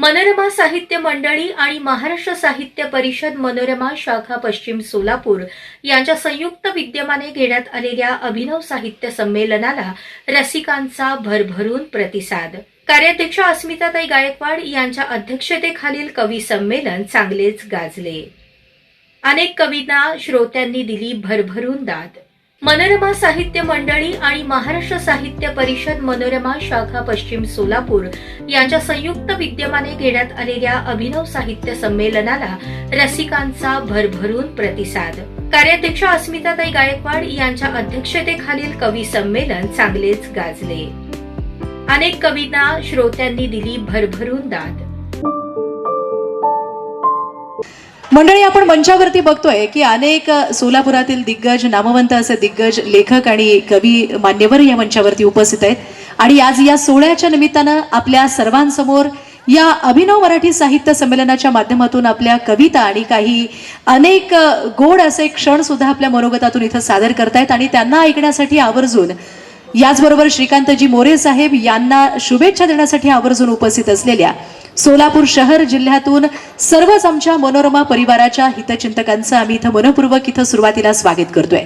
मनोरमा साहित्य मंडळी आणि महाराष्ट्र साहित्य परिषद मनोरमा शाखा पश्चिम सोलापूर यांच्या संयुक्त विद्यमाने घेण्यात आलेल्या अभिनव साहित्य संमेलनाला रसिकांचा भरभरून प्रतिसाद। कार्याध्यक्ष अस्मिताताई गायकवाड यांच्या अध्यक्षतेखालील कवी संमेलन चांगलेच गाजले। अनेक कवींना श्रोत्यांनी दिली भरभरून दाद। मनोरमा साहित्य मंडळी आणि महाराष्ट्र साहित्य परिषद मनोरमा शाखा पश्चिम सोलापूर यांच्या संयुक्त विद्यमाने घेण्यात आलेल्या अभिनव साहित्य संमेलनाला रसिकांचा भरभरून प्रतिसाद। कार्याध्यक्ष अस्मिताताई गायकवाड यांच्या अध्यक्षतेखालील कवी संमेलन चांगलेच गाजले। अनेक कवींना श्रोत्यांनी दिली भरभरून दाद। मंडळी, आपण मंचावरती बघतोय की अनेक सोलापुरातील दिग्गज, नामवंत असे दिग्गज लेखक आणि कवी मान्यवर या मंचावरती उपस्थित आहेत आणि आज या सोहळ्याच्या निमित्तानं आपल्या सर्वांसमोर या अभिनव मराठी साहित्य संमेलनाच्या माध्यमातून आपल्या कविता आणि काही अनेक गोड असे क्षण सुद्धा आपल्या मनोगतातून इथं सादर करतायत आणि त्यांना ऐकण्यासाठी आवर्जून याचबरोबर श्रीकांतजी मोरे साहेब यांना शुभेच्छा देण्यासाठी आवर्जून उपस्थित असलेल्या सोलापूर शहर जिल्ह्यातून सर्वच आमच्या मनोरमा परिवाराच्या हितचिंतकांचं आम्ही इथं मनपूर्वक इथं सुरुवातीला स्वागत करतोय।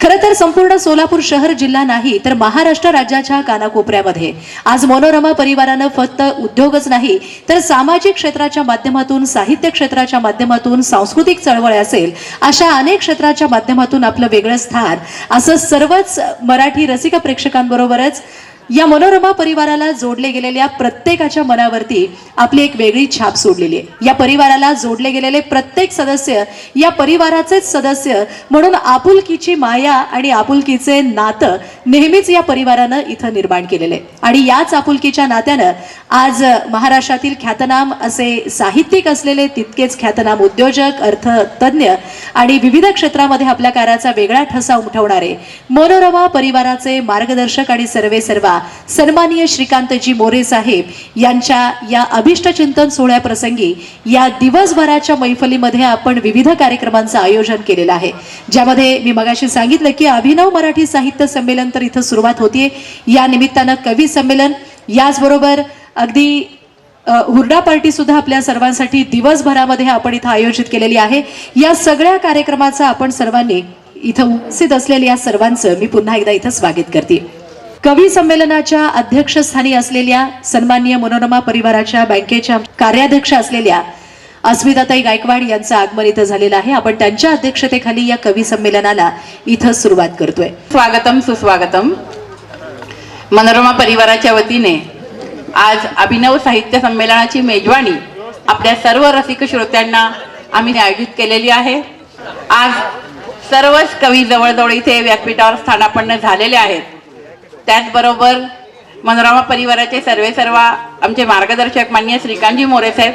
खरं तर संपूर्ण सोलापूर शहर जिल्हा नाही तर महाराष्ट्र राज्याच्या कानाकोपऱ्यामध्ये आज मनोरमा परिवारानं फक्त उद्योगच नाही तर सामाजिक क्षेत्राच्या माध्यमातून, साहित्य क्षेत्राच्या माध्यमातून, सांस्कृतिक चळवळ असेल अशा अनेक क्षेत्राच्या माध्यमातून आपलं वेगळं स्थान असं सर्वच मराठी रसिक प्रेक्षकांबरोबरच या मनोरमा परिवाराला जोडले गेलेल्या प्रत्येकाच्या मनावरती आपली एक वेगळी छाप सोडलेली आहे। या परिवाराला जोडले गेलेले प्रत्येक सदस्य या परिवाराचेच सदस्य म्हणून आपुलकीची माया आणि आपुलकीचे नातं नेहमीच या परिवारानं इथं निर्माण केलेले आहे आणि याच आपुलकीच्या नात्यानं आज महाराष्ट्रातील ख्यातनाम असे साहित्यिक असलेले, तितकेच ख्यातनाम उद्योजक, अर्थतज्ञ आणि विविध क्षेत्रामध्ये आपल्या कार्याचा वेगळा ठसा उमटवणारे मनोरमा परिवाराचे मार्गदर्शक आणि सर्वेसर्वा सन्माननीय श्रीकांतजी मोरे साहेब यांच्या या अभिष्ट चिंतन सोहळ्याप्रसंगी या दिवसभराच्या मैफलीमध्ये आपण विविध कार्यक्रमांचं आयोजन केलेलं आहे, ज्यामध्ये मी मगाशी सांगितलं की अभिनव मराठी साहित्य संमेलन तर इथं सुरुवात होतीये। या निमित्तानं कवी संमेलन, याचबरोबर अगदी हुरडा पार्टी सुद्धा आपल्या सर्वांसाठी दिवसभरामध्ये आपण इथं आयोजित केलेली आहे। या सगळ्या कार्यक्रमाचं आपण सर्वांनी इथं उपस्थित असलेल्या सर्वांचं मी पुन्हा एकदा इथं स्वागत करते। कवी संमेलनाच्या अध्यक्षस्थानी असलेल्या सन्माननीय मनोरमा परिवाराच्या बँकेच्या कार्याध्यक्ष असलेल्या अस्मिताताई गायकवाड यांचं आगमन इथं झालेलं आहे। आपण त्यांच्या अध्यक्षतेखाली या कवी संमेलनाला इथं सुरुवात करतोय। स्वागतम सुस्वागतम। मनोरमा परिवाराच्या वतीने आज अभिनव साहित्य संमेलनाची मेजवानी आपल्या सर्व रसिक श्रोत्यांना आम्ही आयोजित केलेली आहे। आज सर्वच कवी जवळजवळ इथे व्यासपीठावर स्थानापन्न झालेले आहेत। त्याचबरोबर मनोरमा परिवाराचे सर्वेसर्वा आमचे मार्गदर्शक माननीय श्रीकांतजी मोरे साहेब,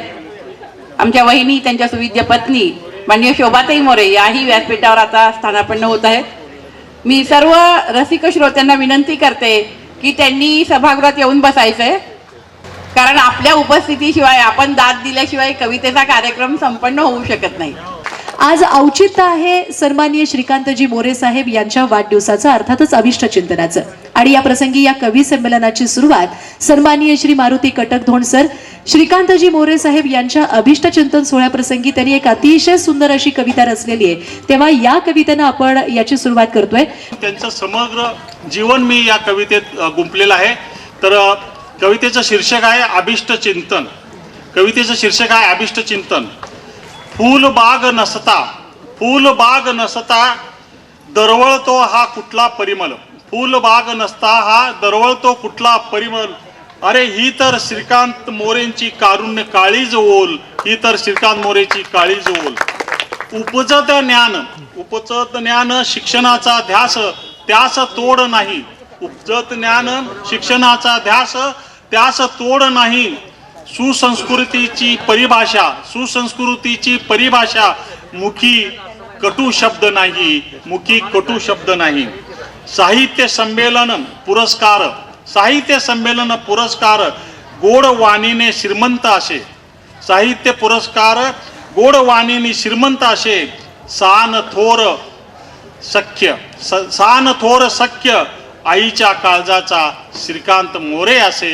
आमच्या वहिनी, त्यांच्या सुविद्य पत्नी माननीय शोभाताई मोरे याही व्यासपीठावर आता स्थानापन्न होत आहेत। मी सर्व रसिक श्रोत्यांना विनंती करते की त्यांनी सभागृहात येऊन बसायचंय, कारण आपल्या उपस्थितीशिवाय, आपण दाद दिल्याशिवाय कवितेचा कार्यक्रम संपन्न होऊ शकत नाही। आज औचित्य आहे सन्माननीय श्रीकांतजी मोरे साहेब यांच्या वाढदिवसाचं, अर्थातच अभिष्ट चिंतनाचं, आणि या प्रसंगी या कवी संमेलनाची सुरुवात सन्माननीय श्री मारुती कटकधोंड सर, श्रीकांतजी मोरे साहेब यांच्या अभिष्ट चिंतन सोहळ्याप्रसंगी त्यांनी एक अतिशय सुंदर अशी कविता रचलेली आहे, तेव्हा या कवितेनं आपण याची सुरुवात करतोय। त्यांचं समग्र जीवन मी या कवितेत गुंफलेलं आहे। तर कवितेचं शीर्षक आहे अभिष्ट चिंतन। कवितेचं शीर्षक आहे अभिष्ट चिंतन। फूलबाग नसता दरवळतो हा कुठला परिमल। फूलबाग नसता हा दरवळतो कुठला परिमल। अरे ही तर श्रीकांत मोरेंची कारुण्य काळीज ओल, ही तर श्रीकांत मोरेची काळीज ओल। उपजत ज्ञान शिक्षणाचा ध्यास, त्यास तोड नाही। उपजत ज्ञान शिक्षणाचा ध्यास, त्यास तोड नाही। सुसंस्कृतीची परिभाषा, मुखी कटू शब्द नाही। साहित्य संमेलन पुरस्कार गोड वाणीने श्रीमंत असे। साहित्य पुरस्कार गोड वाणीने श्रीमंत असे। सान थोर सख्य आईच्या काळजाचा श्रीकांत मोरे असे।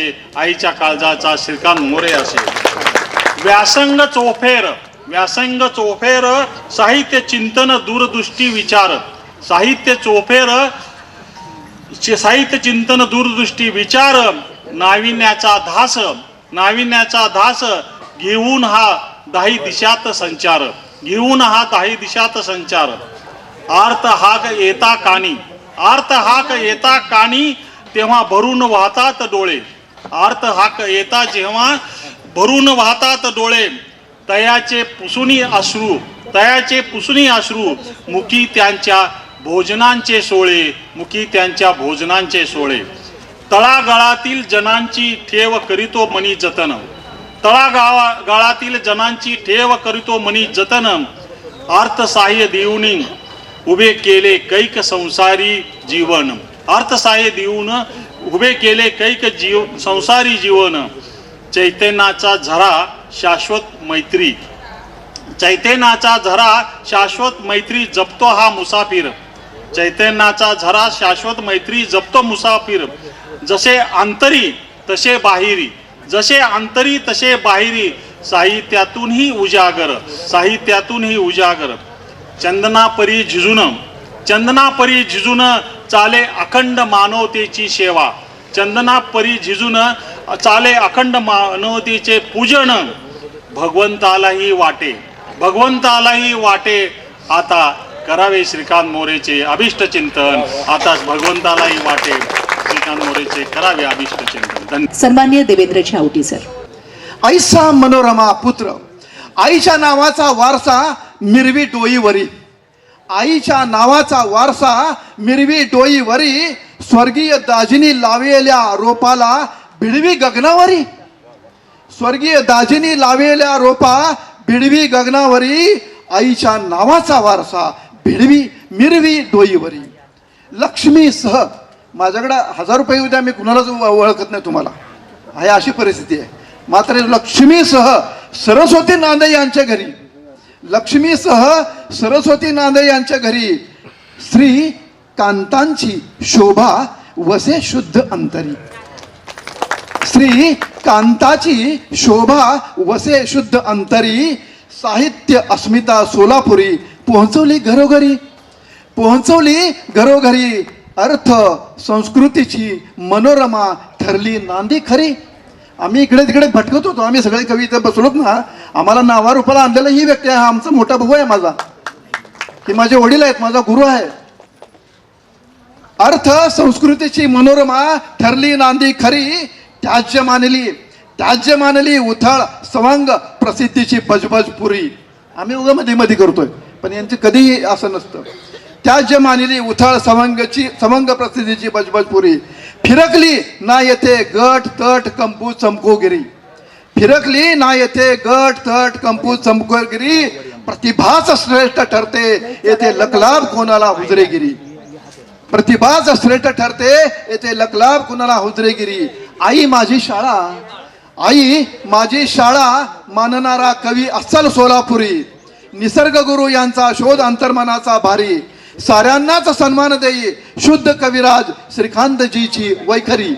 व्यासंग चोफेर साहित्य चिंतन दूरदृष्टी विचार साहित्य चिंतन दूरदृष्टी विचार नाविन्याचा धास घेऊन हा दाही दिशात संचार आर्त हाक येता कानी तेव्हा भरून वाहतात डोळे तयाचे पुसुनी अश्रू मुखी त्यांच्या भोजनांचे सोळे तळागाळातील जनांची ठेव करीतो मनी जतन अर्थसहाय्य देऊनी उभे केले कैक संसारी जीवन चैतन्याचा झरा शाश्वत मैत्री जपतो हा मुसाफिर जसे अंतरी तसे बाहेरी साहित्यातूनही उजागर चंदनापरी झिजून चाले अखंड मानवतेची सेवा चाले अखंड मानवतेचे पूजन भगवंतालाही वाटे आता करावे श्रीकांत मोरेचे अभिष्ट चिंतन आता भगवंतालाही वाटे श्रीकांत मोरेचे करावे अभिष्ट चिंतन. सन्माननीय देवेंद्र छावटी सर. ऐसा मनोरमा पुत्र आईच्या नावाचा वारसा मिरवी डोईवरी स्वर्गीय दाजिनी लावलेल्या रोपाला भिडवी गगनावरी आईच्या नावाचा वारसा मिरवी डोईवरी. लक्ष्मीसह माझ्याकडे 1000 रुपये उद्या मी कुणालाच ओळखत नाही तुम्हाला आहे अशी परिस्थिती आहे. मात्र लक्ष्मीसह सरस्वती नांदे यांच्या घरी श्री कांतांची शोभा वसे शुद्ध अंतरी. साहित्य अस्मिता सोलापुरी पोहोचवली घरोघरी अर्थ संस्कृतीची मनोरमा ठरली नांदी खरी. आम्ही इकडे तिकडे भटकत होतो, आम्ही सगळे कवी इथे बसलोत ना, आम्हाला नावारूपाला आणलेला ही व्यक्ती आहे, हा आमचा मोठा भाऊ आहे माझा, हे माझे वडील आहेत, माझा गुरु आहे. अर्थ संस्कृतीची मनोरमा ठरली नांदी खरी त्याज्य मानली उथळ सवंग प्रसिद्धीची बजबज पुरी. आम्ही उगा मध्ये करतोय पण यांचे कधीही असं नसतं. त्याज्य मानली उथळ सवंग प्रसिद्धीची बजबज पुरी. फिरकली ना येथे गट तट कंपू चमकोगिरी. प्रतिभाच श्रेष्ठ ठरते येथे लकलाभ कोणाला हुजरेगिरी. आई माझी शाळा मानणारा कवी अस्सल सोलापुरी. निसर्ग गुरु यांचा शोध अंतर्मनाचा भारी. साऱ्यांनाच सन्मान देई शुद्ध कविराज श्रीकांतजीची वैखरी.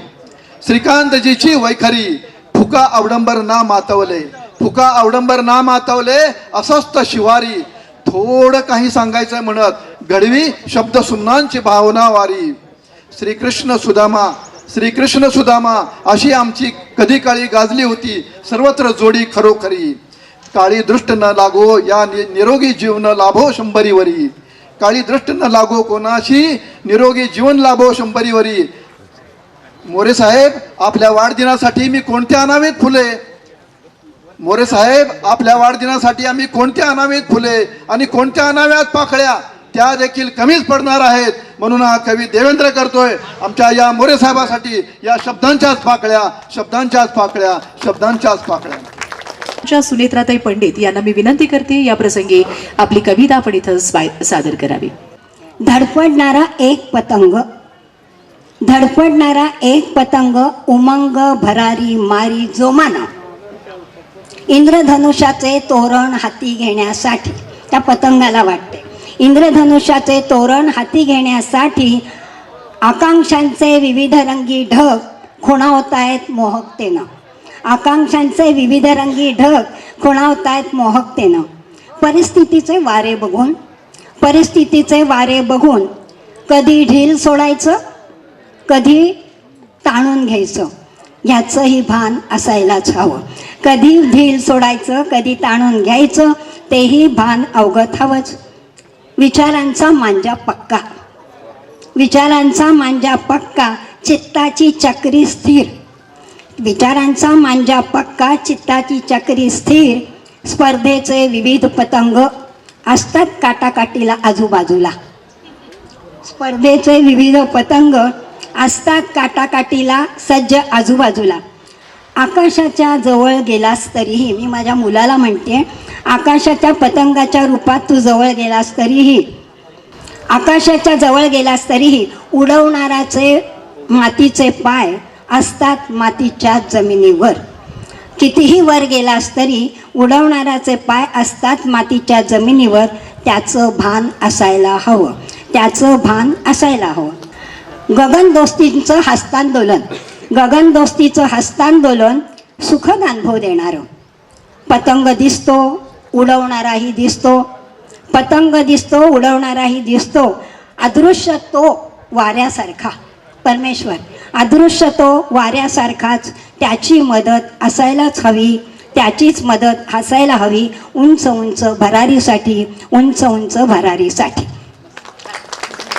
फुका अवडंबर ना मातवले अस्वस्थ शिवारी. थोडं काही सांगायचं म्हणत घडवी शब्द सुमनांची भावना वारी. श्रीकृष्ण सुदामा अशी आमची कधी काळी गाजली होती सर्वत्र जोडी खरोखरी. काळी दृष्ट न लागो या निरोगी जीवन लाभो शंभरीवरी. काळी दृष्ट न लागो कोणाशी निरोगी जीवन लाभो शंभरीवरी. मोरे साहेब आपल्या वाढदिनासाठी मी कोणत्या अनावेत फुले आम्ही कोणत्या अनावेत फुले आणि कोणत्या अनाव्यात पाकळ्या त्या देखील कमीच पडणार आहेत. म्हणून हा कवी देवेंद्र करतोय आमच्या या मोरे साहेबासाठी या शब्दांच्याच पाकळ्या. सुनेत्राताई पंडित यांना मी विनंती करते या प्रसंगी आपली कविता आपण इथं सादर करावी. धडपडणारा एक पतंग उमंग भरारी मारी जोमाना. इंद्रधनुष्याचे तोरण हाती घेण्यासाठी त्या पतंगाला वाटते इंद्रधनुष्याचे तोरण हाती घेण्यासाठी आकांक्षांचे विविध रंगी ढग खुणावतायत मोहकतेनं. खुणावतायत मोहकतेनं. परिस्थितीचे वारे बघून कधी ढील सोडायचं, कधी ताणून घ्यायचं, ह्याचंही भान असायलाच हवं. कधी ढील सोडायचं, कधी ताणून घ्यायचं, तेही भान अवगत हवंच. विचारांचा मांजा पक्का, चित्ताची चक्री स्थिर. विचारांचा मांजा पक्का, चित्ताची चक्री स्थिर. स्पर्धेचे विविध पतंग असतात काटाकाटीला आजूबाजूला. स्पर्धेचे विविध पतंग असतात काटाकाटीला सज्ज आजूबाजूला. आकाशाच्या जवळ गेलास तरीही, मी माझ्या मुलाला म्हणते, आकाशाच्या पतंगाच्या रूपात तू जवळ गेलास तरीही, आकाशाच्या जवळ गेलास तरीही उडवणाराचे मातीचे पाय असतात मातीच्या जमिनीवर. कितीही वर गेलास तरी उडवणाराचे पाय असतात मातीच्या जमिनीवर. त्याचं भान असायला हवं. गगनदोस्तीचं हस्तांदोलन सुखद अनुभव देणारं. पतंग दिसतो, उडवणाराही दिसतो. अदृश्य तो वाऱ्यासारखा परमेश्वर, अदृश्य तो वाऱ्यासारखाच. त्याची मदत असायलाच हवी, त्याचीच मदत असायला हवी. उंच उंच भरारीसाठी.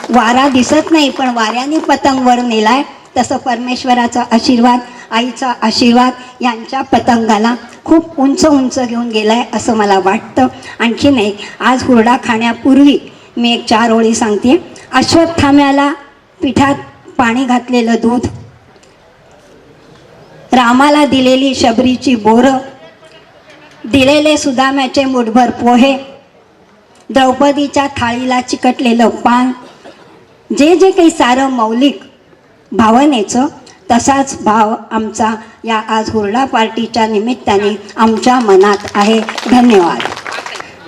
वारा दिसत नाही, पण वाऱ्याने पतंग वर नेलाय. तसं परमेश्वराचा आशीर्वाद, आईचा आशीर्वाद यांच्या पतंगाला खूप उंच घेऊन गेलाय असं मला वाटतं. आणखीन एक, आज हुरडा खाण्यापूर्वी मी एक 4 ओळी सांगते. अश्वत्थाम्याला पिठात पाणी घातलेलं दूध, रामाला दिलेली शबरीची बोरं, दिलेले सुदाम्याचे मुठभर पोहे, द्रौपदीच्या थाळीला चिकटलेलं पान, जे काही सारं मौलिक भावनेचं, तसाच भाव आमचा या आज हुरडा पार्टीच्या निमित्ताने आमच्या मनात आहे. धन्यवाद.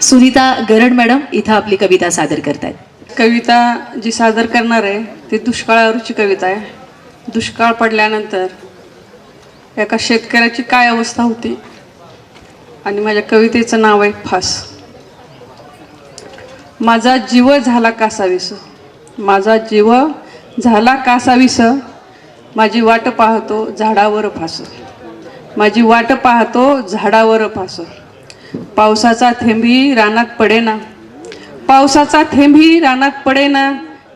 सुनीता गरड मॅडम इथं आपली कविता सादर करतायत. कविता जी सादर करणार आहे ती दुष्काळावरची कविता आहे. दुष्काळ पडल्यानंतर एका शेतकऱ्याची काय अवस्था होती, आणि माझ्या कवितेचं नाव आहे फास. माझा जीव झाला कासावीस, माझा जीव झाला कासावीस, माझी वाट पाहतो झाडावर फास, माझी वाट पाहतो झाडावर फास. पावसाचा थेंबी रानात पडेना, पावसाचा थेंबी रानात पडेना,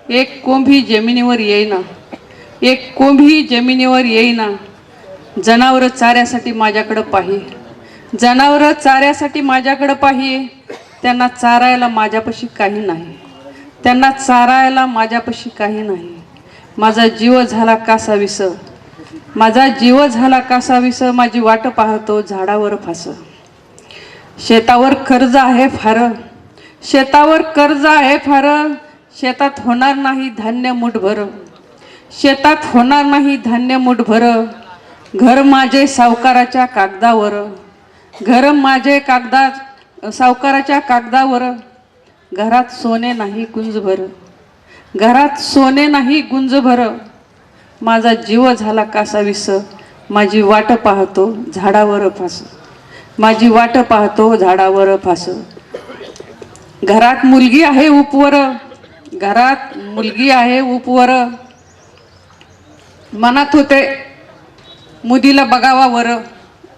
एक कोंभी जमिनीवर येईना, एक कोंभी जमिनीवर येईना. जनावरं चाऱ्यासाठी माझ्याकडं पाही, जनावरं चाऱ्यासाठी माझ्याकडं पाही. त्यांना चारायला माझ्यापाशी काही नाही, त्यांना चारायला माझ्यापाशी काही नाही. माझा जीव झाला कासावीस, माझा जीव झाला कासावीस, माझी वाट पाहतो झाडावर फास. शेतावर कर्ज आहे फार, शेतावर कर्ज आहे फार, शेतात होणार नाही धान्य मुठभर, शेतात होणार नाही धान्य मुठभर. घर माझे सावकाराच्या कागदावर, घर माझे सावकाराच्या कागदावर. घरात सोने नाही गुंजभर, घरात सोने नाही गुंजभर. माझा जीव झाला कासावीस, माझी वाट पाहतो झाडावर फास, माझी वाट पाहतो झाडावर फास. घरात मुलगी आहे उपवर, घरात मुलगी आहे उपवर. मनात होते मुदीला बघावा वर,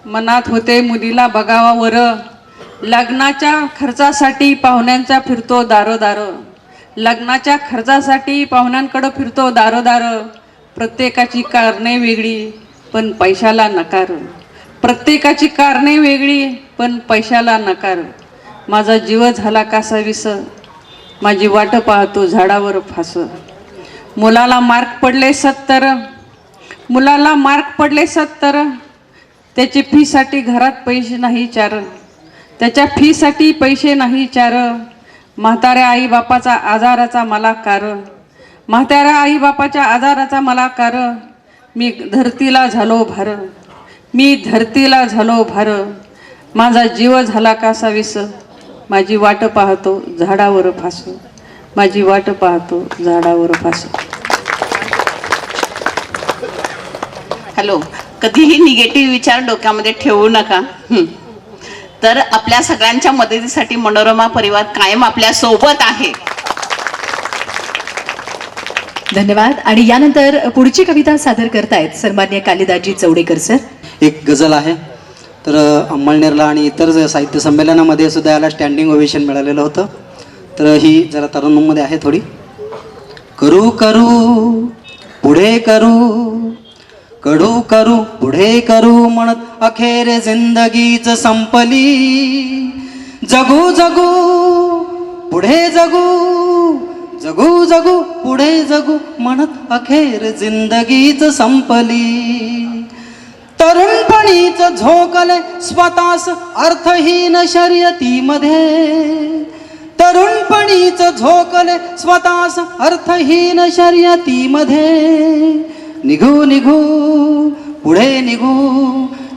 मनात होते मुदीला बघावा वर. लग्नाच्या खर्चासाठी पाहुण्यांचा फिरतो दारोदार, लग्नाच्या खर्चासाठी पाहुण्यांकडं फिरतो दारोदार. प्रत्येकाची कारणे वेगळी पण पैशाला नकार, प्रत्येकाची कारणे वेगळी पण पैशाला नकार. माझा जीव झाला कासावीस, माझी वाट पाहतो झाडावर फास. मुलाला मार्क पडले 70, मुलाला मार्क पडले 70. त्याची फीसाठी घरात पैसे नाही 4, त्याच्या फीसाठी पैसे नाही 4. म्हाताऱ्या आईबापाचा आजाराचा मला कार, म्हाताऱ्या आईबापाच्या आजाराचा मला कार. मी धरतीला झालो भार, मी धरतीला झालो भार. माझा जीव झाला कासावीस, माझी वाट पाहतो झाडावर फास, माझी वाट पाहतो झाडावर फास. हॅलो, कधीही निगेटिव्ह विचार डोक्यामध्ये ठेवू नका. तर आपल्या सगळ्यांच्या मदतीसाठी मनोरमा परिवार कायम आपल्या सोबत आहे. धन्यवाद. आणि यानंतर पुढची कविता सादर करतायत सन्मान्य कालिदासजी चौडेकर सर. एक गझल आहे. तर अंमळनेरला आणि इतर साहित्य संमेलनामध्ये सुद्धा याला स्टँडिंग ओवेशन मिळालेलं होतं. तर ही जरा तरुणांमध्ये आहे थोडी. करू करू पुढे करू, कडू करू पुढे करू म्हणत अखेर जिंदगीच संपली. जगू जगू पुढे जगू, जगू जगू पुढे जगू म्हणत अखेर जिंदगीच संपली. तरुणपणीच झोकले स्वतःस अर्थहीन शर्यतीमध्ये, तरुणपणीच झोकले स्वतःस अर्थहीन शर्यतीमध्ये. निघू निघू पुढे निघू,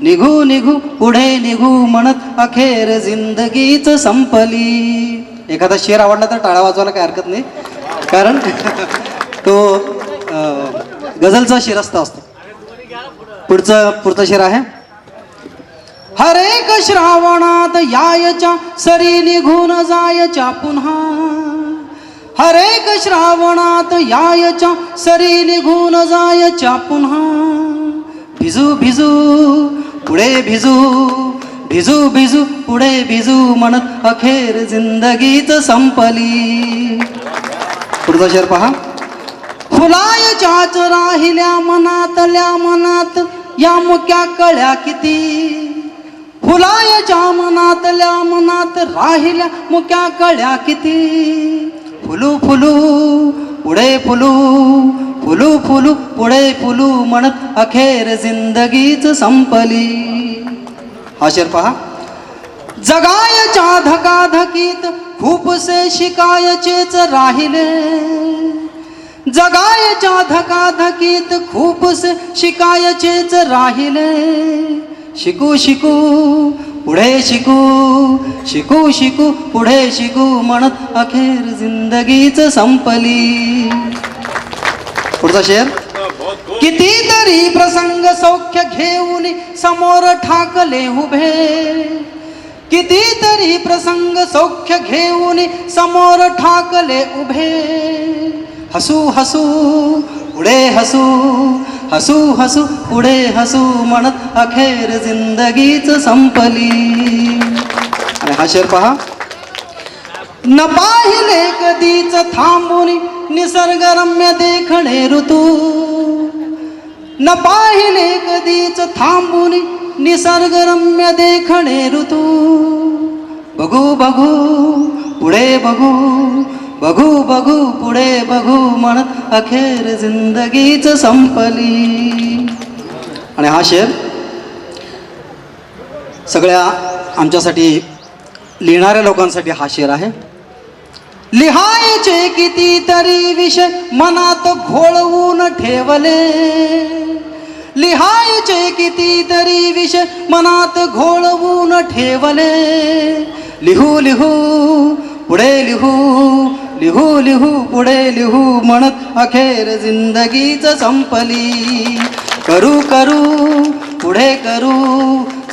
निघू निघू पुढे निघू म्हणत अखेर जिंदगीच संपली. एखादा शेर आवडला तर टाळा वाजवायला काही हरकत नाही, कारण तो गझलचा शिरस्ता असतो. पुढचा शेर आहे. हरेक श्रावणात यायच्या सरी निघून जायच्या पुन्हा, हरेक श्रावणात यायच्या सरी निघून जायच्या पुन्हा. भिजू भिजू पुढे भिजू, भिजू भिजू पुढे भिजू म्हणत अखेर जिंदगीच संपली. पुढचा शेर पहा. फुलायच्याच राहिल्या मनातल्या मनात या मुक्या कळ्या किती, फुलायच्या मनातल्या मनात राहिल्या मुक्या कळ्या किती. फुलू फुलू पुढे फुलू, फुलू फुलू पुढे फुलू म्हणत अखेर जिंदगीच संपली. हा शेर पहा. जगायच्या धकाधकीत खूपसे शिकायचेच राहिले, जगायच्या धकाधकीत खूपसे शिकायचेच राहिले. शिकू शिकू पुढे शिकू, शिकू शिकू पुढे शिकू म्हणत अखेर जिंदगीच संपली. पुढचा शेर. कितीतरी प्रसंग सौख्य घेऊन समोर ठाकले उभे, कितीतरी प्रसंग सौख्य घेऊन समोर ठाकले उभे. हसू हसू पुढे हसू, हसू हसू पुढे हसू म्हणत अखेर जिंदगीच संपली. आणि हा शेर पहा. न पाहिले कधीच थांबून निसर्गरम्य देखणे ऋतू, न पाहिले कधीच थांबून निसर्गरम्य देखणे ऋतू. बघू बघू पुढे बघू, बघू बघू पुढे बघू म्हणत अखेर जिंदगीच संपली. आणि हा शेर सगळ्या आमच्यासाठी लिहिणाऱ्या लोकांसाठी हा शेर आहे. लिहायचे कितीतरी विषय मनात घोळवून ठेवले, लिहायचे कितीतरी विषय मनात घोळवून ठेवले. लिहू लिहू पुढे लिहू, लिहू लिहू पुढे लिहू म्हणत अखेर जिंदगीच संपली. करू करू पुढे करू,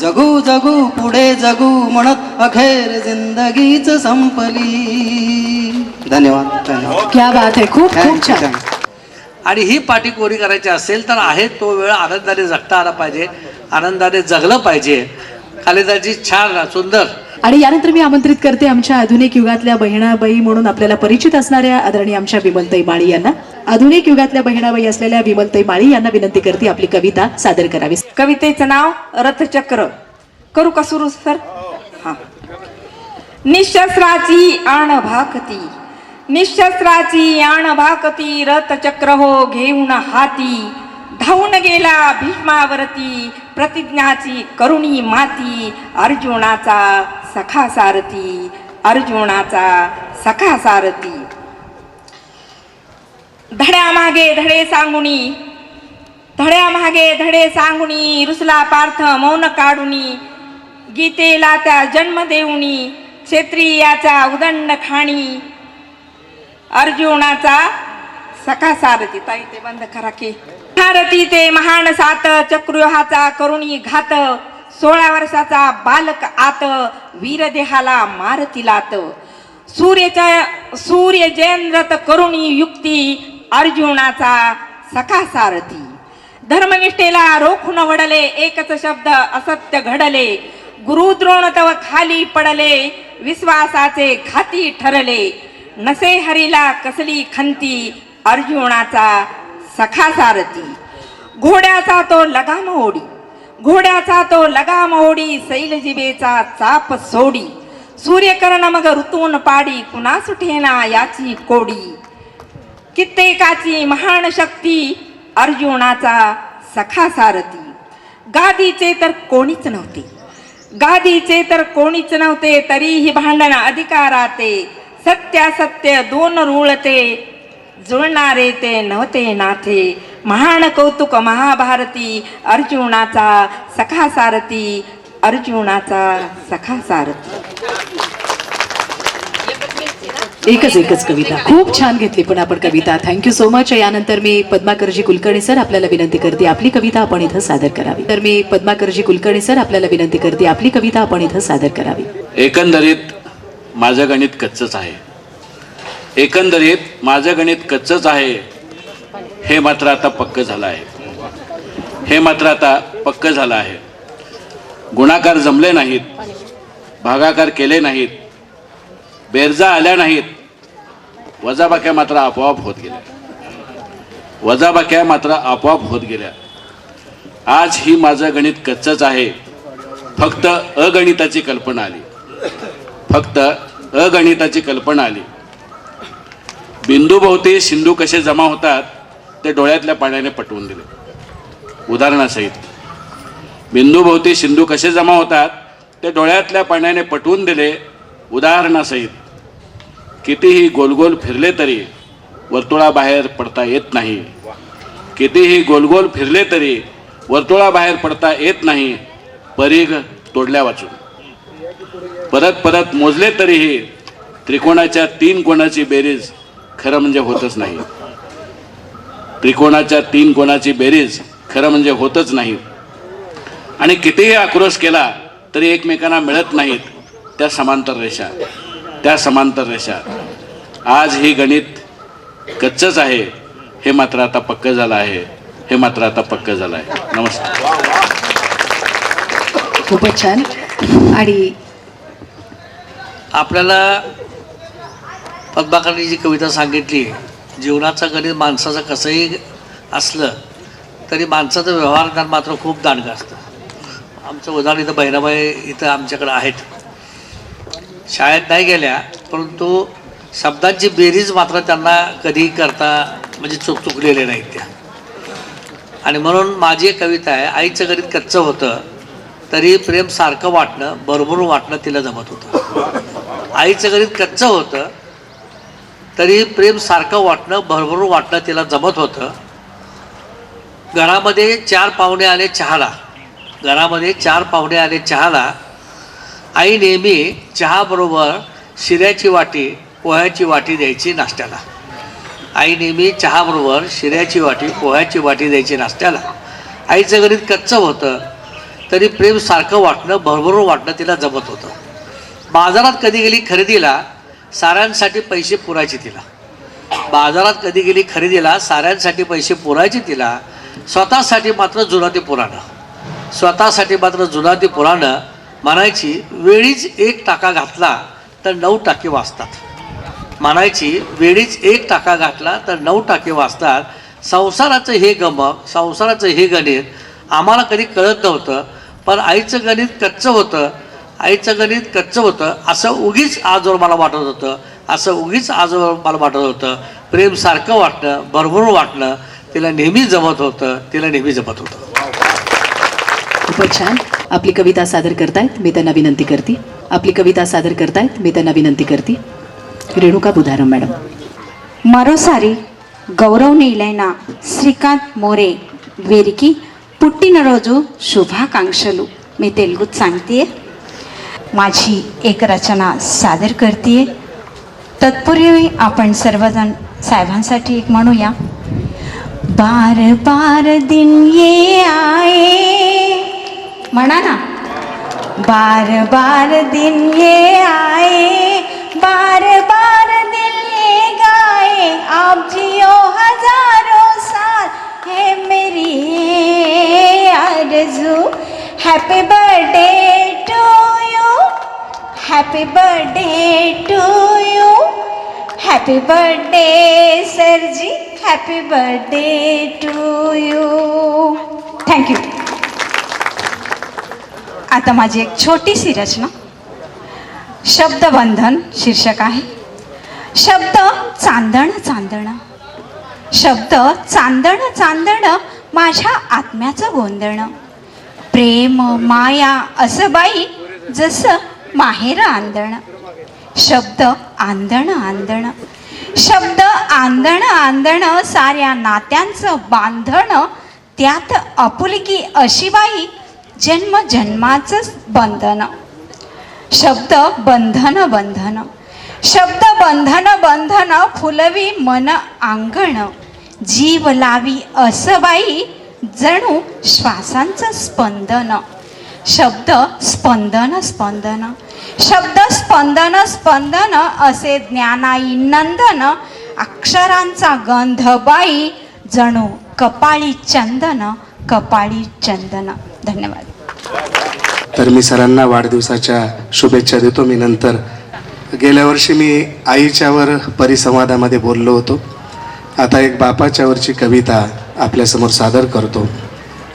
जगू जगू पुढे जगू म्हणत अखेर जिंदगीच संपली. धन्यवाद. धन्यवाद. क्या बात आहे. खूप खूप छान. आणि ही पाठी कोरी करायची असेल तर आहे तो वेळ आनंदाने जगता आला पाहिजे, आनंदाने जगलं पाहिजे. कालिदासजी छान सुंदर. आणि यानंतर मी आमंत्रित करते आमच्या आधुनिक युगातल्या बहिणाबाई म्हणून आपल्याला परिचित असणाऱ्या आदरणीय आमच्या विमलताई माळी यांना, आधुनिक युगातल्या बहिणाबाई असलेल्या विमलताई माळी यांना विनंती करते आपली कविता सादर करावी. कवितेचं नाव रथचक्र. करू का सुरू सर? हा. निशस्त्राची आण भाकती, निशस्त्राची आण भाकती, रथचक्र हो घेऊन हाती. धावून गेला भीष्मावरती, प्रतिज्ञाची करुणी माती. अर्जुनाचा सखा सारथी, अर्जुनाचा सखा सारथी. धड्यामागे धडे सांगुनी, धड्यामागे धडे सांगुनी, रुसला पार्थ मौन काढुनी. गीतेला त्या जन्म देऊनी, क्षेत्रियाचा उदंड खाणी. अर्जुनाचा सखा सारथी. ताई ते बंद करा की. सारथी ते महान सात, चक्रुहाचा करुणी घात. 16 वर्षाचा बालक आत वीरदेहाला मारतिलात सूर्य जयंद्रत करुणी युक्ती अर्जुनाचा सखा सारथी धर्मनिष्ठेला रोखून वडले एकच शब्द असत्य घडले गुरुद्रोण तव खाली पडले विश्वासाचे घाती ठरले नसे हरीला कसली खंती अर्जुनाचा सखा सारथी घोड्याचा तो लगाम ओढी सैलजिबेचा चाप सोडी सूर्यकर्ण मग ऋतून पाडी कुणा सुठेना याची कोडी कित्येकाची महान शक्ती अर्जुनाचा सखा सारथी गादीचे तर कोणीच नव्हते तरीही भांडण अधिकाराते सत्यासत्य दोन रुळते जुळणारे ते नव्हते नाथे महान कौतुक महाभारती अर्जुनाचा सखा सारथी एकच कविता खूप छान घेतली पण आपण कविता. Thank you so much. यानंतर मी पद्माकरजी कुलकर्णी सर आपल्याला विनंती करते आपली कविता आपण इथं सादर करावी. तर मी पद्माकरजी कुलकर्णी सर आपल्याला विनंती करते आपली कविता आपण इथं सादर करावी. एकंदरीत माझं गणित कच्चच आहे हे मात्र आता पक्क झालं आहे. गुणाकार जमले नाहीत, भागाकार केले नाहीत, बेरजा आल्या नाहीत, वजाबाक्या मात्र आपोआप होत गेल्या. आज ही माझं गणित कच्चच आहे. फक्त अगणिताची कल्पना आली. बिंदूभोवती सिंधू कसे जमा होतात ते डोळ्यातल्या पाण्याने पटवून दिले. उदाहरणासहित बिंदूभोवती सिंधू कसे जमा होतात ते डोळ्यातल्या पाण्याने पटवून दिले. उदाहरणासहित कितीही गोलगोल फिरले तरी वर्तुळाबाहेर पडता येत नाही. परीघ तोडल्या वाचून परत मोजले तरीही त्रिकोणाच्या 3 कोणाची बेरीज खरं म्हणजे होतच नाही. आणि कितीही आक्रोश केला तरी एकमेकांना मिळत नाहीत त्या समांतर रेषा. आज ही गणित कच्चच आहे हे मात्र आता पक्क झालं आहे. नमस्कार. खूपच छान. आणि आपल्याला पद्माकरनी जी कविता सांगितली, जीवनाचं गणित माणसाचं कसंही असलं तरी माणसाचं व्यवहार ज्ञान मात्र खूप दांडगं असतं. आमचं उदाहरण इथं बहिणाबाई इथं आमच्याकडं आहेत, शाळेत नाही गेल्या परंतु शब्दांची बेरीज मात्र त्यांना कधी करता म्हणजे चुकलेले नाहीत त्या. आणि म्हणून माझी एक कविता आहे, आईचं गणित कच्चं होतं तरी प्रेम सारखं वाटणं भरभरून वाटणं तिला जमत होतं. आईचं गणित कच्चं होतं तरी प्रेम सारखं वाटणं भरभरून वाटणं तिला जमत होतं. घरामध्ये 4 पाहुणे आले चहाला, आई नेहमी चहाबरोबर शिऱ्याची वाटी पोह्याची वाटी द्यायची नाश्त्याला. आईचं गणित कच्चं होतं तरी प्रेम सारखं वाटणं भरभरून वाटणं तिला जमत होतं. बाजारात कधी गेली खरेदीला साऱ्यांसाठी पैसे पुरायचे तिला. स्वतःसाठी मात्र जुना ते पुराणं म्हणायची वेळीच 1 टाका घातला तर 9 टाके वाचतात. संसाराचं हे गमक, संसाराचं हे गणित आम्हाला कधी कळत नव्हतं. पण आईचं गणित कच्चं होतं असं उगीच आजवर मला वाटत होतं. प्रेम सारखं वाटणं भरभरून वाटणं तिला नेहमी जमत होतं. खूपच छान. आपली कविता सादर करतायत मी त्यांना विनंती करते. रेणुका बुधारम मॅडम. మరోసారి గౌరవనీయులైన శ్రీకాంత్ మోరే వీరికి పుట్టినరోజు శుభాకాంక్షలు मी तेलुगूत सांगते. माझी एक रचना सादर करते. तत्पूर्वी आपण सर्वजण साहेबांसाठी एक म्हणूया. बार बार दिन ये आए म्हणा ना. बार बार दिन ये आए, बार बार दिल ये गाए, आप जियो हजारों साल है मेरी ये आरज़ू। Happy birthday to you, happy birthday to you, happy birthday sir ji, happy birthday to you. Thank you. आता माझी एक छोटीशी रचना, शब्दबंधन शीर्षक आहे. शब्द चांदण चांदण, शब्द चांदण चांदण, माझ्या आत्म्याचं गोंधण. प्रेम माया असं बाई, जसं माहेर आंदण. शब्द आंदण आंदण, शब्द आंदण आंदण, साऱ्या नात्यांचं बांधण. त्यात आपुलकी अशी बाई, जन्म जन्माचं बंधन. शब्द बंधन बंधन, शब्द बंधन बंधन, फुलवी मन अंगण. जीव लावी असं बाई, जणू श्वासांचं स्पंदन. शब्द स्पंदन स्पंदन, शब्द स्पंदन स्पंदन, असे ज्ञानाई नंदन. अक्षरांचा गंध बाई, जणू कपाळी चंदन, कपाळी चंदन. धन्यवाद. तर मी सरांना वाढदिवसाच्या शुभेच्छा देतो. मी नंतर गेल्या वर्षी मी आईच्यावर परिसंवादामध्ये बोललो होतो. आता एक बापाच्यावरची कविता आपल्यासमोर सादर करतो.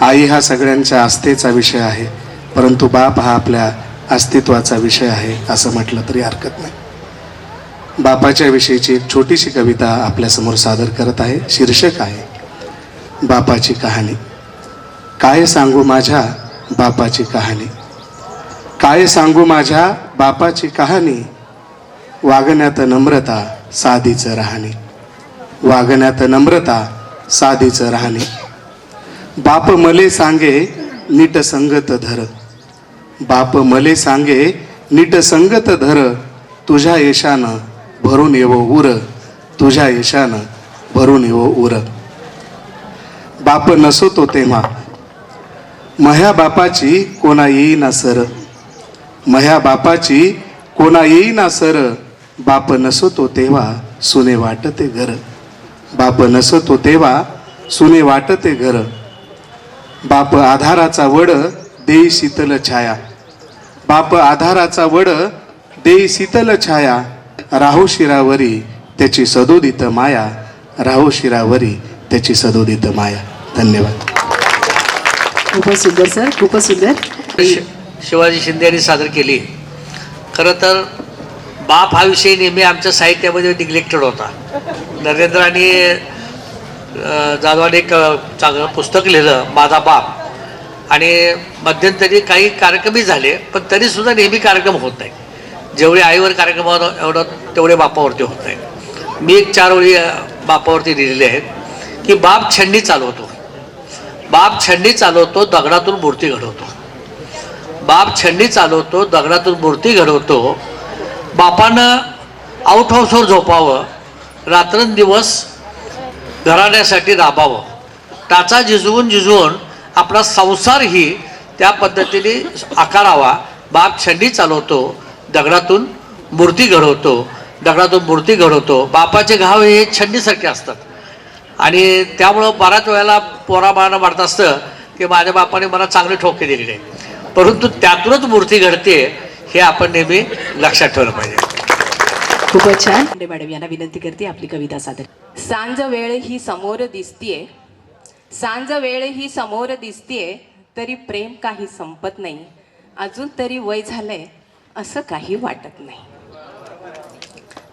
आई हा सगळ्यांच्या आस्थेचा विषय आहे, परंतु बाप हा आपल्या अस्तित्वाचा विषय आहे असं म्हटलं तरी हरकत नाही. बापाच्या विषयीची एक छोटीशी कविता आपल्यासमोर सादर करत आहे. शीर्षक आहे बापाची कहाणी. काय सांगू माझ्या बापाची कहाणी, काय सांगू माझ्या बापाची कहाणी. वागण्यात नम्रता साधीचं राहणी, वागण्यात नम्रता साधीचं राहणी. बाप मले सांगे नीट संगत धर, बाप मले सांगे नीट संगत धर. तुझ्या यशानं भरून येवो उर, तुझ्या यशानं भरून येवो उर. बाप नसतो तेव्हा मह्या बापाची कोणा येईना सर, मह्या बापाची कोणा येईना सर. बाप नसतो तेव्हा सुने वाटते घर, बाप नसतो तेव्हा सुने वाटते घर. बाप आधाराचा वड देई शीतल छाया, बाप आधाराचा वड देई शीतल छाया. राहो शिरावरी त्याची सदोदित माया, राहो शिरावरी त्याची सदोदित माया. धन्यवाद. खूपच सुंदर सर, खूपच सुंदर. शिवाजी शिंदे यांनी सादर केली. खरं तर बाप हा विषय नेहमी आमच्या साहित्यामध्ये निग्लेक्टेड होता. नरेंद्रांनी जाधवाने एक चांगलं पुस्तक लिहिलं माझा बाप, आणि मध्यंतरी काही कार्यक्रमही झाले, पण तरीसुद्धा नेहमी कार्यक्रम होत नाही. जेवढे आईवर कार्यक्रम होत एवढं तेवढे बापावरती होत नाही. मी एक 4 ओळी बापावरती लिहिलेले आहेत की बाप छंडी चालवतो, बाप छंडी चालवतो, दगडातून मूर्ती घडवतो. बाप छंडी चालवतो, दगडातून मूर्ती घडवतो. बापानं आउट हाऊसवर झोपावं, रात्रंदिवस घराण्यासाठी राबावं. टाचा झिजवून झिजवून आपला संसारही त्या पद्धतीने आकारावा. बाप छंडी चालवतो, दगडातून मूर्ती घडवतो, दगडातून मूर्ती घडवतो. बापाचे घाव हे छंडीसारखे असतात, आणि त्यामुळं बऱ्याच वेळेला पोराबाळांना वाटत असतं की माझ्या बापाने मला चांगले ठोके दिलेले आहे, परंतु त्यातूनच मूर्ती घडते हे आपण नेहमी लक्षात ठेवलं पाहिजे. खूपच छान. मॅडम यांना विनंती करते आपली कविता सादर. सांज वेळ ही समोर दिसतीये, सांज वेळ ही समोर दिसतीये, तरी प्रेम काही संपत नाही. अजून तरी वय झालंय असं काही वाटत नाही.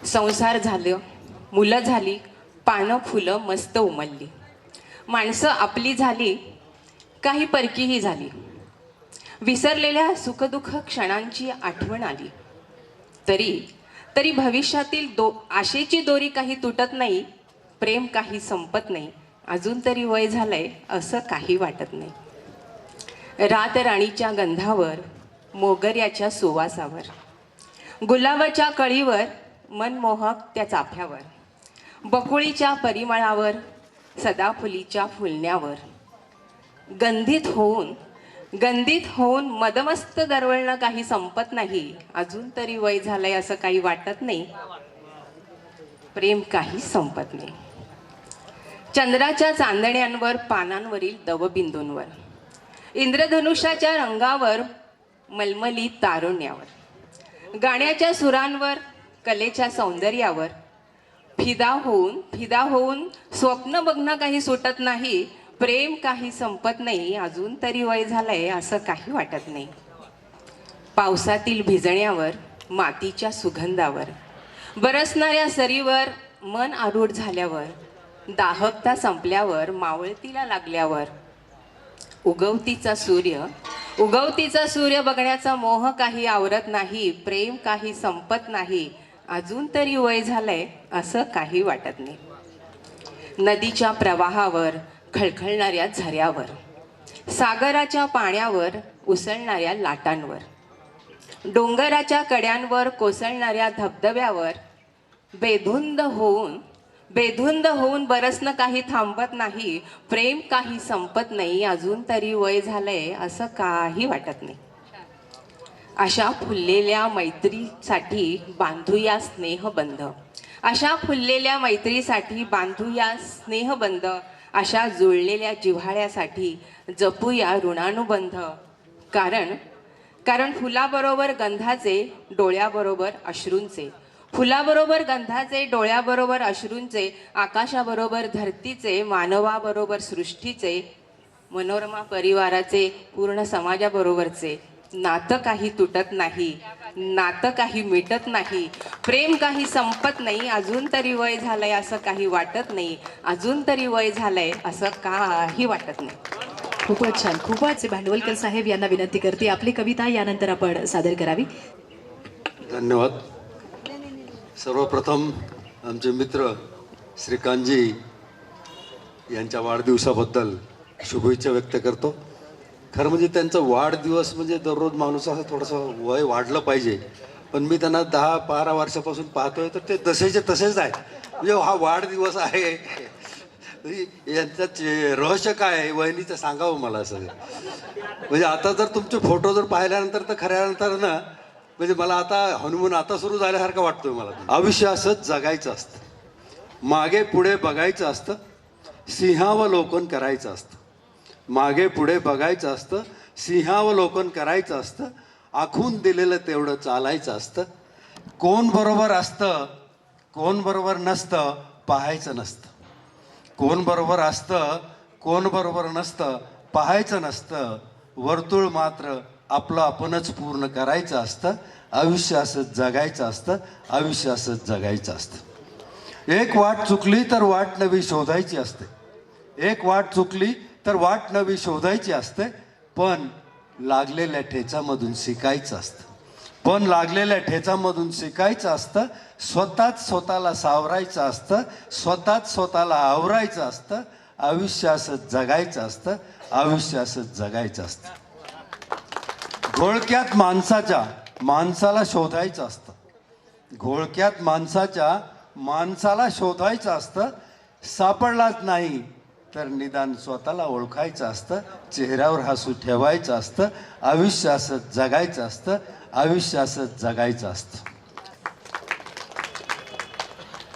संसार झालं, मुलं झाली, पानं फुलं मस्त उमलली, माणसं आपली झाली, काही परकीही झाली. विसरलेल्या सुखदुःख क्षणांची आठवण आली, तरी भविष्यातील आशेची दोरी काही तुटत नाही. प्रेम काही संपत नाही. अजून तरी वय झालंय असं काही वाटत नाही. रात राणीच्या गंधावर, मोगऱ्याच्या सुवासावर, गुलाबाच्या कळीवर, मनमोहक त्या चाफ्यावर, बकुळीच्या परिमळावर, सदाफुलीच्या फुलण्यावर, गंधित होऊन गंधित होऊन मदमस्त दरवळणं काही संपत नाही, अजून तरी वय झालंय असं काही वाटत नाही, प्रेम काही संपत नाही. चंद्राच्या चांदण्यांवर, पानांवरील दवबिंदूंवर, इंद्रधनुष्याच्या रंगावर, मलमली तारुण्यावर, गाण्याच्या सुरांवर, कलेच्या सौंदर्यावर फिदा होऊन स्वप्न बघणं काही सुटत नाही, प्रेम काही संपत नाही, अजून तरी वय झालंय असं काही वाटत नाही. पावसातील भिजण्यावर, मातीच्या सुगंधावर, बरसणाऱ्या सरीवर, मन आरूढ झाल्यावर, दाहकता संपल्यावर, मावळतीला लागल्यावर, उगवतीचा सूर्य बघण्याचा मोह काही आवरत नाही, प्रेम काही संपत नाही, अजून तरी वय झालंय असं काही वाटत नाही. नदीच्या प्रवाहावर, खळखळणाऱ्या झऱ्यावर, सागराच्या पाण्यावर, उसळणाऱ्या लाटांवर, डोंगराच्या कड्यांवर, कोसळणाऱ्या धबधब्यावर, बेधुंद होऊन बरसणं काही थांबत नाही, प्रेम काही संपत नाही, अजून तरी वय झालंय असं काही वाटत नाही. अशा फुललेल्या मैत्रीसाठी बांधूया स्नेहबंध, अशा फुललेल्या मैत्रीसाठी बांधूया स्नेहबंध, अशा जुळलेल्या जिव्हाळ्यासाठी जपूया ऋणानुबंध. कारण फुलाबरोबर गंधाचे, डोळ्याबरोबर अश्रूंचे, फुलाबरोबर गंधाचे, डोळ्याबरोबर अश्रूंचे, आकाशाबरोबर धरतीचे, मानवाबरोबर सृष्टीचे, मनोरमा परिवाराचे, पूर्ण समाजाबरोबरचे नातं काही तुटत नाही, नातं काही मिटत नाही, प्रेम काही संपत नाही, अजून तरी वय झालंय असं काही वाटत नाही, अजून तरी वय झालंय असं काही वाटत नाही. खूपच छान. खूपच. भांडवलकर साहेब यांना विनंती करते आपली कविता यानंतर आपण सादर करावी. धन्यवाद. सर्वप्रथम आमचे मित्र श्रीकांतजी यांच्या वाढदिवसाबद्दल शुभेच्छा व्यक्त करतो. खरं म्हणजे त्यांचा वाढदिवस म्हणजे दररोज माणूस असं थोडंसं वय वाढलं पाहिजे, पण मी त्यांना 10-12 वर्षापासून पाहतोय तर ते तसेचे तसेच आहेत. म्हणजे हा वाढदिवस आहे, यांचं रहस्य काय आहे वहिनीचं सांगावं मला सगळं. म्हणजे आता जर तुमचे फोटो जर पाहिल्यानंतर तर खऱ्यानंतर ना म्हणजे मला आता हनुमान आता सुरू झाल्यासारखं वाटतोय मला. आयुष्य असंच जगायचं असतं, मागे पुढे बघायचं असतं, सिंहावलोकन करायचं असतं, मागे पुढे बघायचं असतं, सिंहावलोकन करायचं असतं, आखून दिलेलं तेवढं चालायचं असतं. कोण बरोबर असतं कोण बरोबर नसतं पाहायचं नसतं, कोण बरोबर असतं कोण बरोबर नसतं पाहायचं नसतं, वर्तुळ मात्र आपलं आपणच पूर्ण करायचं असतं. आयुष्य असंच जगायचं असतं, आयुष्य असंच जगायचं असतं. एक वाट चुकली तर वाट नवी शोधायची असते, एक वाट चुकली तर वाट नवी शोधायची असते, पण लागलेल्या ठेचामधून शिकायचं असतं, पण लागलेल्या ठेचामधून शिकायचं असतं. स्वतःच स्वतःला सावरायचं असतं, स्वतःच स्वतःला आवरायचं असतं. आयुष्य असंच जगायचं असतं, आयुष्य असंच जगायचं असतं. घोळक्यात माणसाला शोधायचं असतं, घोळक्यात माणसाला शोधायचं असतं. सापडलाच नाही तर निदान स्वतःला ओळखायचं असतं, चेहऱ्यावर हसू ठेवायचं असतं. आयुष्य असंच जगायचं असतं, आयुष्य असंच जगायचं असतं.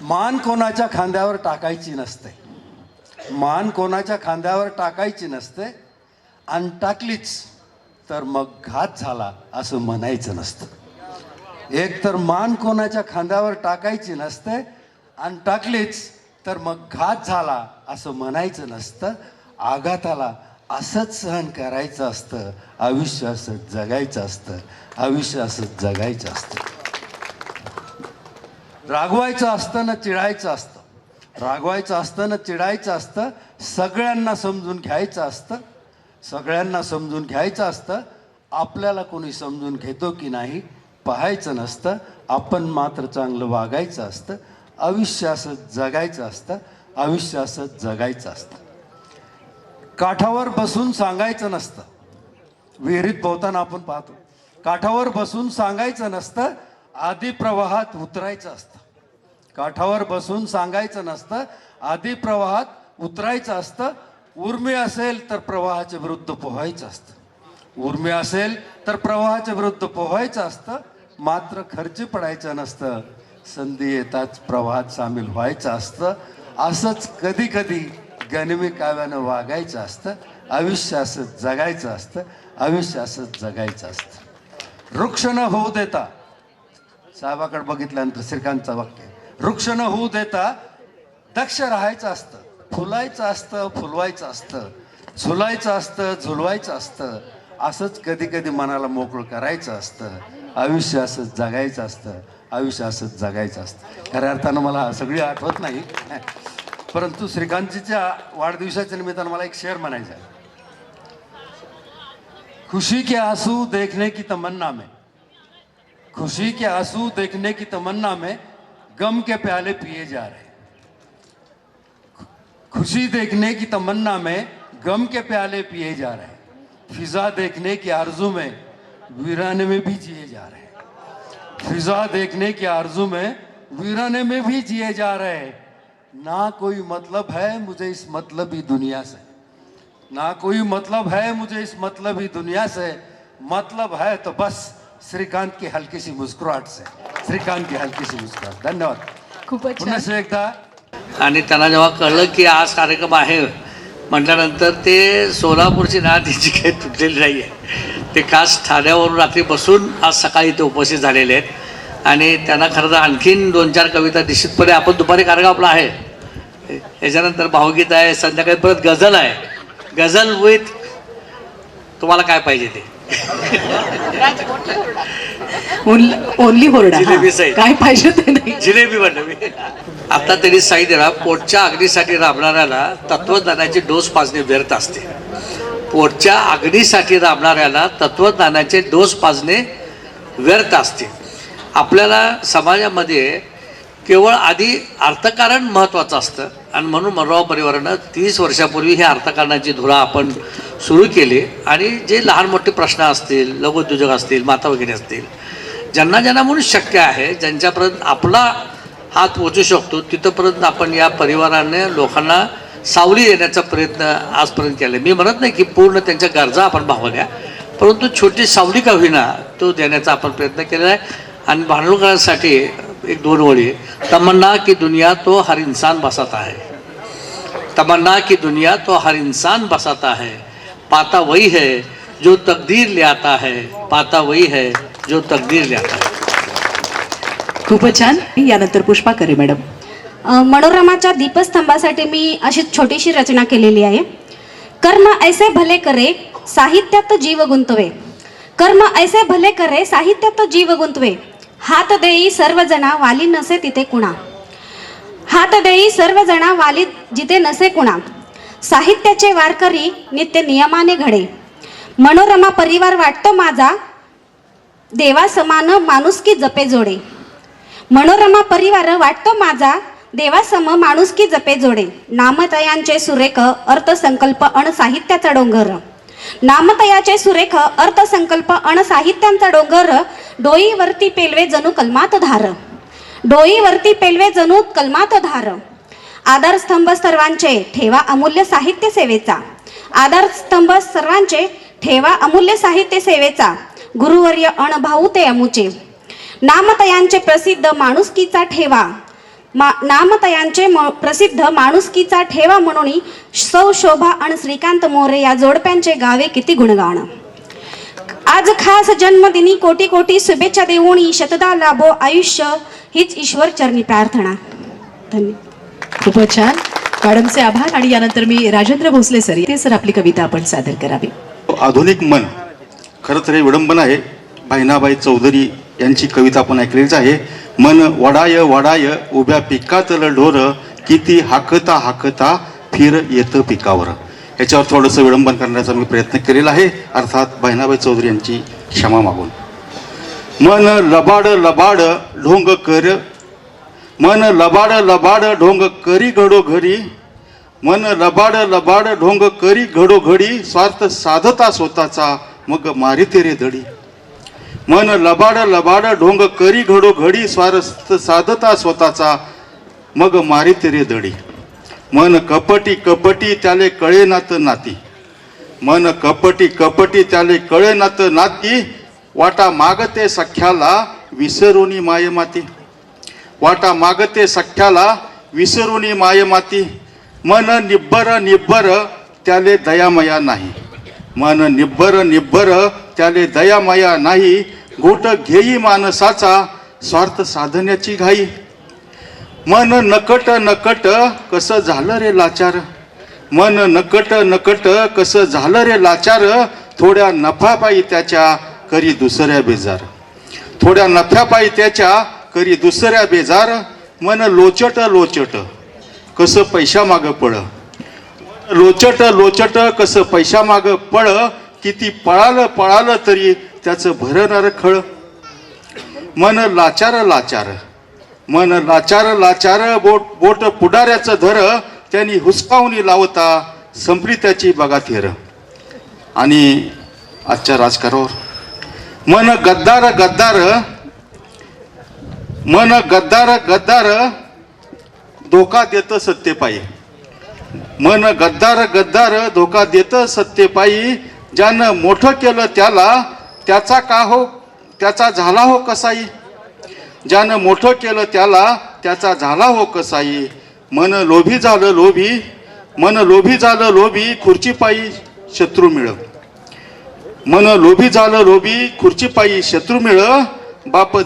मान कोणाच्या खांद्यावर टाकायची नसते, मान कोणाच्या खांद्यावर टाकायची नसते, आणि टाकलीच तर मग घात झाला असं म्हणायचं नसतं. एक तर मान कोणाच्या खांद्यावर टाकायची नसते आणि टाकलीच तर मग घात झाला असं म्हणायचं नसतं. आघाताला असंच सहन करायचं असतं, आयुष्य असंच जगायचं असतं, आयुष्य असंच जगायचं असतं. रागवायचं असतं ना चिडायचं असतं, रागवायचं असतं ना चिडायचं असतं. सगळ्यांना समजून घ्यायचं असतं, सगळ्यांना समजून घ्यायचं असतं. आपल्याला कोणी समजून घेतो की नाही पाहायचं नसतं, आपण मात्र चांगलं वागायचं असतं. आयुष्य असंच जगायचं असतं, आयुष्य असंच जगायचं असतं. काठावर बसून सांगायचं नसतं, विहिरीत पोहताना आपण पाहतो काठावर बसून सांगायचं नसतं, आधी प्रवाहात उतरायचं असतं. काठावर बसून सांगायचं नसतं, आधी प्रवाहात उतरायचं असतं. उर्मी असेल तर प्रवाहाच्या विरुद्ध पोहायचं असतं, उर्मी असेल तर प्रवाहाच्या विरुद्ध पोहायचं असतं, मात्र खर्ची पडायचं नसतं. संधी येताच प्रवाहात सामील व्हायचं असतं. असंच कधी कधी गनिमी काव्यानं वागायचं असतं. आयुष्य असं जगायचं असतं. आयुष्य असं जगायचं असतं. वृक्ष न होऊ देता, साहेबाकडे बघितल्यानंतर श्रीकांतचं वाक्य, वृक्ष न होऊ देता दक्ष राहायचं असतं. फुलायचं असतं, फुलवायचं असतं, झुलायचं असतं, झुलवायचं असतं. असंच कधी कधी मनाला मोकळं करायचं असतं. आयुष्य असंच जगायचं असतं. आयुष्य असंच जगायचं असतं. खऱ्या अर्थानं मला सगळी आठवत नाही, परंतु श्रीकांतजीच्या वाढदिवसाच्या निमित्तानं मला एक शेर म्हणायचा आहे. खुशी के आंसू देखने की तमन्ना में, खुशी के आंसू देखने की तमन्ना में गम के प्याले पिए जा रहे. खुशी देखने की तमन्ना में गम के प्याले पिए जा रहे. फिजा देखने की आरजू में वीराने में भी जिए जा रहे. फिजा देखने की आरजू में वीराने में भी जिए जा रहे. ना कोई मतलब है मुझे इस मतलबी दुनिया से, ना कोई मतलब है मुझे इस मतलबी दुनिया से, मतलब है तो बस श्रीकांत की हल्की सी मुस्कुराहट से. श्रीकांत की हल्की सी मुस्कुराहट. धन्यवाद. खूपच पुन्हा छान. एकदा. आणि त्यांना जेव्हा कळलं की आज कार्यक्रम आहे म्हटल्यानंतर ते सोलापूरची नाळ त्यांची काही तुटलेली नाही आहे. ते खास ठाण्यावरून रात्री बसून आज सकाळी इथे उपस्थित झालेले आहेत. आणि त्यांना खरं तर आणखीन 2-4 कविता निश्चितपणे, आपण दुपारी कार्यक्रम आपला आहे, याच्यानंतर भावगीत आहे, संध्याकाळी परत गझल आहे. गझल विथ तुम्हाला काय पाहिजे ते ओनली होरडा. जिलेबी हा. सहित. काय पाहिजे ते नाही. जिलेबी म्हणलं मी. आता त्यांनी सांगितलं, पोटच्या अग्नीसाठी राबणाऱ्याला तत्वज्ञानाची डोस पाजणे व्यर्थ असते. पोटच्या अग्नीसाठी राबणाऱ्याला तत्वज्ञानाचे डोस पाजणे व्यर्थ असते. आपल्याला समाजामध्ये केवळ आधी अर्थकारण महत्त्वाचं असतं आणि म्हणून मनोरमा परिवारानं 30 वर्षापूर्वी ही अर्थकारणाची धुरा आपण सुरू केली. आणि जे लहान मोठे प्रश्न असतील, लघुउद्योजक असतील, माता भगिनी असतील, ज्यांना ज्यांना म्हणून शक्य आहे, ज्यांच्यापर्यंत आपला हात पोचू शकतो, तिथंपर्यंत आपण या परिवाराने लोकांना सावली देण्याचा प्रयत्न आजपर्यंत केला. मी म्हणत नाही की पूर्ण त्यांच्या गरजा आपण भागवल्या, परंतु छोटी सावली का होईना तो देण्याचा आपण प्रयत्न केलेला आहे. आणि भांडवलकरांसाठी 1-2 ओळी. तमन्ना की दुनिया तो हर इंसान बसाता है, तमन्ना की दुनिया तो हर इंसान बसाता है, पाता वही है जो तकदीर ले आता है, पाता वही है जो तकदीर ले आता है. खूपच छान. यानंतर पुष्पा करे मॅडम. मनोरमाच्या दीपस्तंभासाठी मी अशी छोटीशी रचना केलेली आहे. कर्म ऐसे भले करे साहित्यात जीव गुंतवे, कर्म ऐसे भले करे साहित्यात जीव गुंतवे, हात देई सर्वजना वाली नसे तिथे कुणा, हात देई सर्वजना वाली जिथे नसे कुणा, साहित्याचे वारकरी नित्य नियमाने घडे, मनोरमा परिवार वाटतो माझा देवा समान माणुसकी जपे जोडे, मनोरमा परिवार वाटतो माझा देवासम माणुसकी जपे जोडे, नामतयांचे सुरेख अर्थसंकल्प अण साहित्याचा डोंगर, नामतयाचे सुरेख अर्थसंकल्प अण साहित्यांचा डोंगर, डोईवरती पेलवे जणू कलमात धार, डोईवरती पेलवे जणू कलमात धार, आधारस्तंभ सर्वांचे ठेवा अमूल्य साहित्य सेवेचा, आधारस्तंभ सर्वांचे ठेवा अमूल्य साहित्य सेवेचा, गुरुवर्य अण भाऊ ते अमुचे, नामतयांचे प्रसिद्ध माणुसकीचा ठेवा, नामतयांचे प्रसिद्ध माणुसकीचा ठेवा म्हणून सौ शोभा आणि श्रीकांत मोरे या जोडप्यांचे गावे किती गुणगाण. आज खास जन्मदिनी कोटी कोटी शुभेच्छा देऊन शतदा लाभो आयुष्य हीच ईश्वर चरणी प्रार्थना. धन्यवाद. खूपच छान. मॅडमचे आभार. आणि यानंतर मी राजेंद्र भोसले सर, ते सर आपली कविता आपण सादर करावी. आधुनिक मन, खरं तर हे विडंबन आहे. बहिणाबाई चौधरी यांची कविता आपण ऐकलीच आहे. मन वडाय वडाय उभ्या पिकातलं ढोर, किती हाकता हाकता फिर येतं पिकावर. याच्यावर थोडंसं विडंबन करण्याचा मी प्रयत्न केलेला आहे, अर्थात बहिणाबाई चौधरी यांची क्षमा मागून. मन लबाड लबाड ढोंग कर, मन लबाड लबाड ढोंग करी घडोघडी, मन लबाड लबाड ढोंग करी घडोघडी, स्वार्थ साधता स्वतःचा मग मारी तेरे धडी. मन लबाड लबाड ढोंग करी घडोघडी, स्वार्थ साधता स्वतःचा मग मारी तेरे धडी. मन कपटी कपटी त्याले कळेनात नाती, मन कपटी कपटी त्याले कळे नात नाती, वाटा मागते सख्याला विसरुनी मायमाती. वाटा मागते सख्याला विसरुनी मायमाती. मन निब्बर निब्बर त्याले दयामया नाही. मन निब्बर निब्बर त्याले दयामया नाही. गोट घेई माणसाचा स्वार्थ साधण्याची घाई. मन नकट नकट कसं झालं रे लाचार. मन नकट नकट कसं झालं रे लाचार. थोड्या नफापायी त्याच्या करी दुसऱ्या बेजार. थोड्या नफ्यापायी त्याच्या करी दुसऱ्या बेजार. मन लोचट लोचट कसं पैशा मागं पळ. लोचट लोचट कसं पैशा मागं पळ. किती पळालं पळालं तरी त्याचं भरणार खळ. मन लाचार लाचार मन लाचार लाचार बोट पुढाऱ्याचं धर. त्यांनी हुसकावणी लावता संपली त्याची बघा थेर. आणि आजच्या राजकारणावर मन गद्दार गद्दार मन गद्दार गद्दार धोका देतं सत्तेपायी. मन गद्दार गद्दार धोका देतं सत्तेपायी. ज्यानं मोठं केलं त्याचा का हो त्याचा झाला हो कसाई. ज्यानं मोठं केलं त्याचा झाला हो कसाई. मन लोभी झालं लोभी मन लोभी झालं लोभी खुर्चीपायी शत्रू मिळ. मन लोभी झालं लोभी खुर्चीपायी शत्रू मिळ. बाप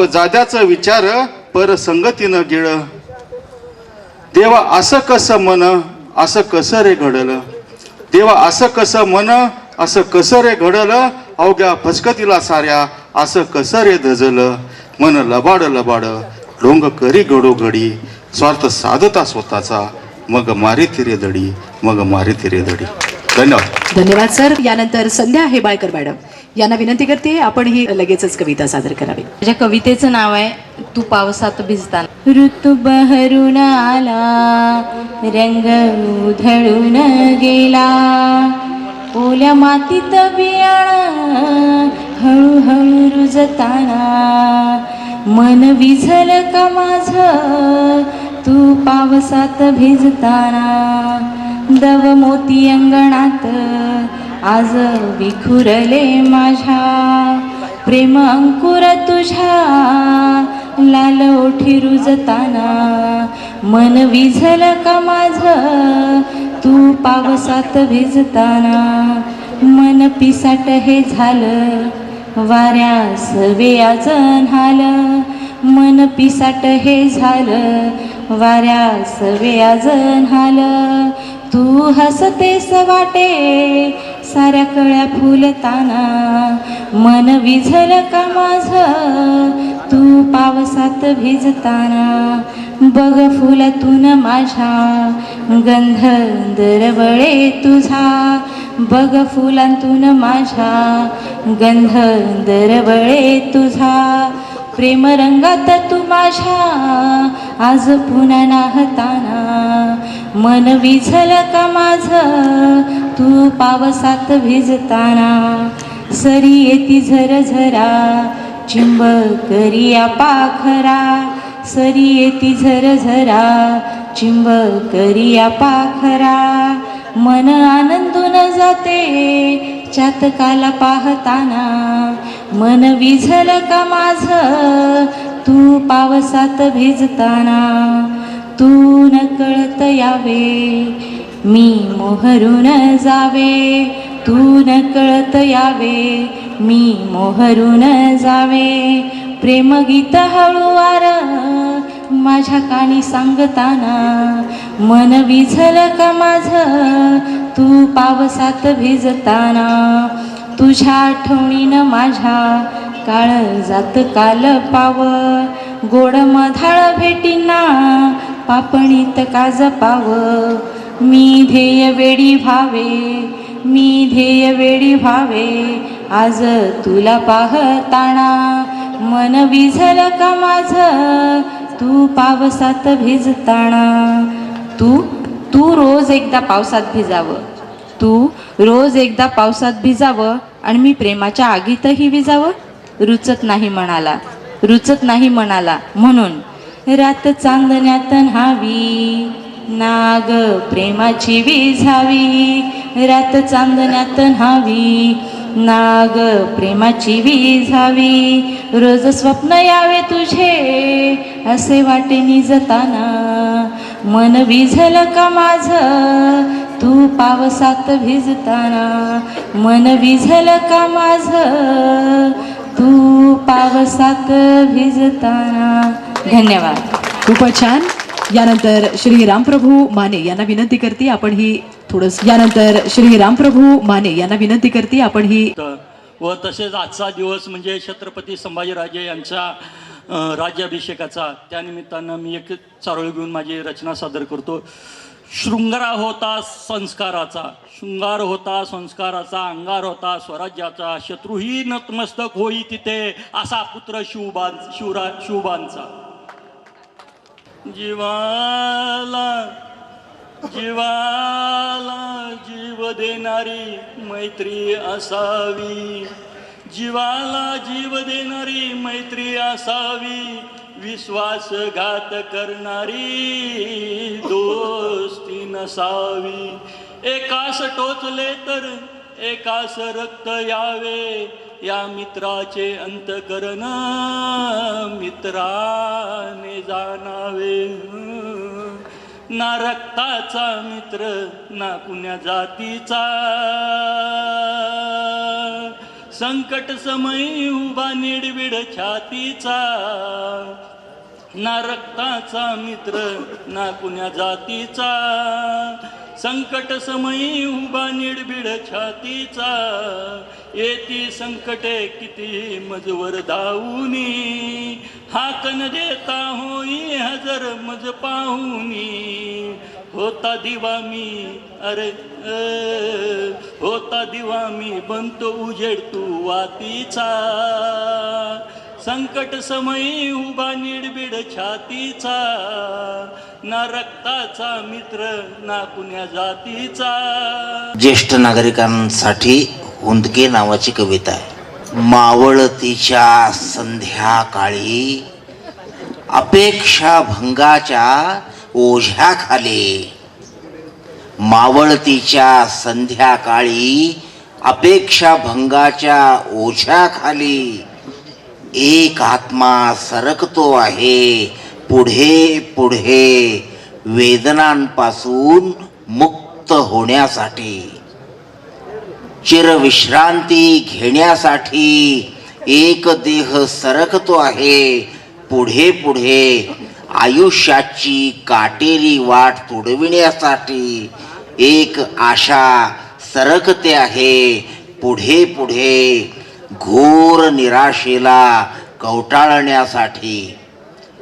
जाद्याचं विचार पर संगतीनं गिळ. देवा असं कसं मन असं कसं रे घडलं. देवा असं कसं मन असं कसं रे घडलं. अवघ्या फसकतीला साऱ्या असं कसं रे धजलं. मन लबाड लबाड ढोंग करी घडोघडी. स्वार्थ साधता स्वतःचा मग मारी तिरे दडी मग मारी तिरे दडी. धन्यवाद. धन्यवाद सर. यानंतर संध्या हेबाळकर मॅडम यांना विनंती करते आपण ही लगेचच कविता सादर करावी. माझ्या कवितेचं नाव आहे तू पावसात भिजताना. ऋतू बहरून आला रंग उधळून गेला. ओल्या मातीत बियाणं हळूहळू रुजताना. मन विझलं का माझं तू पावसात भिजताना. दव मोती अंगणात आज विखुरले माझ्या. प्रेम अंकुर तुझ्या लाल ओठी रुजताना. मन विझलं का माझं तू पावसात भिजताना. मन पिसाट हे झालं वाऱ्यास वेयाच न्हालं. मन पिसाट हे झालं वाऱ्यास वेयाच न्हालं. तू हसतेस वाटे साऱ्या कळ्या फुलताना. मन विझलं का माझं तू पावसात भिजताना. बघ फुलातून माझ्या गंध दरवळे तुझा. बघ फुलांतून माझ्या गंध दरवळे तुझा. प्रेम रंगात तू माझ्या आज पुन्हा नाहताना. मन विझलं का माझं तू पावसात भिजताना. सरी येती झरझरा चिंब करिया पाखरा. सरी येती झरझरा चिंब करिया पाखरा. मन आनंदून जाते चातकाला पाहताना. मन विझलं का माझं तू पावसात भिजताना. तू न कळत यावे मी मोहरून जावे. तू न कळत यावे मी मोहरून जावे. प्रेमगीत हळूवार माझ्या कानी सांगताना. मन विझलं का माझं तू पावसात भिजताना. तुझ्या आठवणीनं माझ्या काळजात काल पाव. गोड मधाळ भेटींना पापणीत काज पाव. मी ध्येय वेडी व्हावे मी ध्येय वेडी व्हावे आज तुला पाहताना. मन विझलं का माझं तू पावसात भिजताना. तू रोज एकदा पावसात भिजावं. तू रोज एकदा पावसात भिजावं आणि मी प्रेमाच्या आगीतही विजावं. रुचत नाही मनाला म्हणून रात चांदण्यात न्हावी नाग प्रेमाची विझावी रात चांदण्यात न्हावी नाग प्रेमाची विझावी रोज स्वप्न यावे तुझे असे वाटे निजताना मन विझल का माझं तू पावसात भिजताना मन विझल का माझं तू पावसात भिजताना. धन्यवाद. खूपच छान. यानंतर श्री रामप्रभू माने यांना विनंती करते आपण ही थोडंस यानंतर श्री रामप्रभू माने यांना विनंती करते आपण ही व तसेच आजचा दिवस म्हणजे छत्रपती संभाजीराजे यांच्या राज्याभिषेकाचा. त्यानिमित्तानं मी एक चारोळी घेऊन माझी रचना सादर करतो. शृंगार होता संस्काराचा, शृंगार होता संस्काराचा, अंगार होता स्वराज्याचा, शत्रूही नतमस्तक होई तिथे असा पुत्र शिवबांचा. जीवाला जीव देणारी मैत्री असावी, जीवाला जीव देणारी मैत्री असावी, विश्वासघात करणारी दोस्ती नसावी. एकास टोचले तर एकास रक्त यावे, या मित्राचे अंतकरण मित्राने जाणावे. ना रक्ताचा मित्र ना कुण्या जातीचा, संकट समयी उभा निडविड छातीचा. ना रक्ताचा मित्र ना कुण्या जातीचा, संकट समयी उभा निडबिड छातीचा. येती संकटे किती मजवर धावूनी, हाकन देता होई हजर मज पाहुनी. होता दिवा मी अरे होता दिवा मी बनतो उजेड तू वातीचा. संकट समयी उभा निडबिड छातीचा, ना रक्ताचा मित्र ना कुण्या जातीचा. ज्येष्ठ नागरिकांसाठी हुंदके नावाची कविता आहे. मावळतीच्या संध्याकाळी अपेक्षा भंगाच्या ओझ्याखाली, मावळतीच्या संध्याकाळी अपेक्षा भंगाच्या ओझ्याखाली, एक आत्मा सरकतो आहे पुढे पुढे वेदनांपासून मुक्त होण्यासाठी. चिरविश्रांती घेण्यासाठी एक देह सरकतो आहे पुढे पुढे, आयुष्याची काटेरी वाट तुडविण्यासाठी. एक आशा सरकते आहे पुढे पुढे, घोर निराशेला कवटाळण्यासाठी.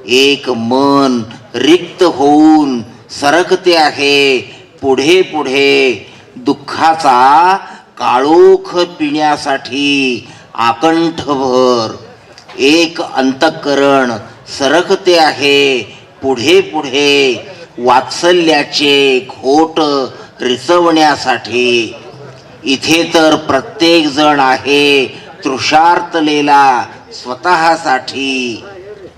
एक मन रिक्त होऊन सरकते आहे पुढे पुढे, दुःखाचा काळोख पिण्यासाठी आकंठभर. एक अंतःकरण सरकते आहे पुढे पुढे, वात्सल्याचे घोट रिचवण्यासाठी. इथे तर प्रत्येक जण आहे तृषार्तलेला स्वतःसाठी.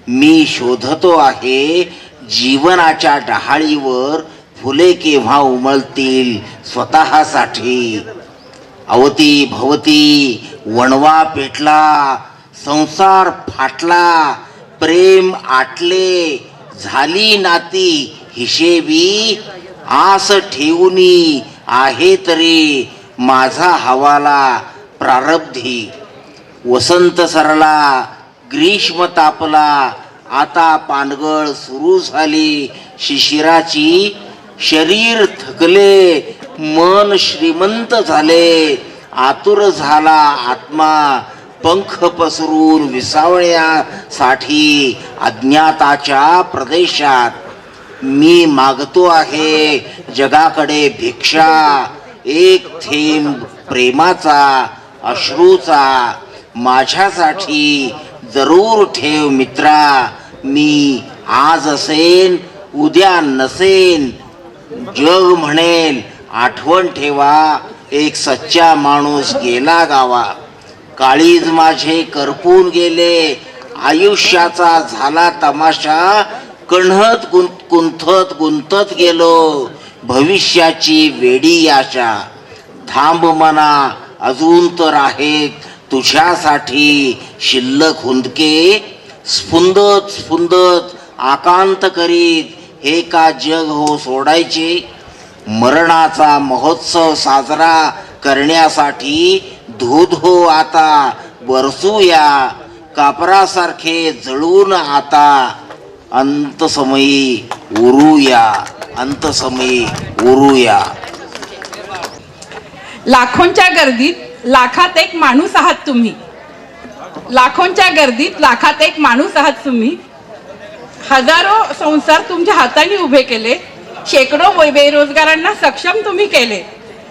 मी शोधतो आहे जीवनाच्या डहाळीवर फुले केव्हा उमलतील स्वतःसाठी. अवती भवती वणवा पेटला, संसार फाटला, प्रेम आटले, झाली नाती हिशेबी. आस ठेवूनी आहे तरी माझा हवाला प्रारब्धी. वसंत सरला ग्रीष्म तापला, आता पानगळ सुरू झाली शिशिराची. शरीर थकले मन श्रीमंत झाले, आतुर झाला आत्मा पंख पसरून विसावण्यासाठी अज्ञाताच्या प्रदेशात. मी मागतो आहे जगाकडे भिक्षा, एक थेंब प्रेमाचा अश्रूचा. माझ्यासाठी जरूर ठेव मित्रा, मी आज असेन उद्या नसेन. जग म्हणेल आठवण ठेवा, एक सच्चा माणूस गेला गावा. काळीज माझे करपून गेले, आयुष्याचा झाला तमाशा. कण्हत गुंतत गुंतत गेलो भविष्याची वेडी आशा. थांब मना अजून तर आहेत तुझ्यासाठी शिल्लक हुंदके. स्फुंदत स्फुंदत आकांत करीत हे का जग हो सोडायचे. मरणाचा महोत्सव साजरा करण्यासाठी धूध हो आता बरसूया. कापरासारखे जळून आता अंतसमयी उरूया. अंतसमयी उरूया. लाखोंच्या गर्दीत लाखात एक माणूस आहात तुम्ही. लाखोंच्या गर्दीत लाखात एक माणूस आहात तुम्ही. हजारो संसार तुमच्या हाताने उभे केले. शेकडो बेरोजगारांना सक्षम तुम्ही केले.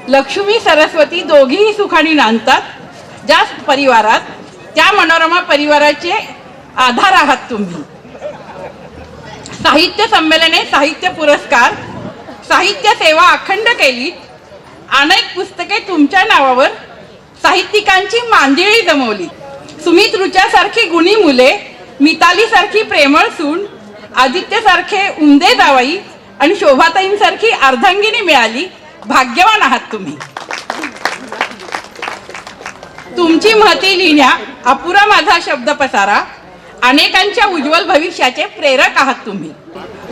लक्ष्मी सरस्वती दोघीही सुखाने नांदतात. ज्या परिवारात त्या मनोरमा परिवाराचे आधार आहात तुम्ही. साहित्य संमेलने, साहित्य पुरस्कार, साहित्य सेवा अखंड केली. अनेक पुस्तके तुमच्या नावावर साहित्यिकांची मांदिळी जमवली. सुमित रुच्यासारखी गुणी मुले, मितालीसारखी प्रेमळ सून, आदित्यसारखे उमदे जावाई आणि शोभाताईंसारखी अर्धांगिनी मिळाली. भाग्यवान आहात तुम्ही. तुमची महती लिहिण्या अपुरा माझा शब्द पसारा. अनेकांच्या उज्ज्वल भविष्याचे प्रेरक आहात तुम्ही.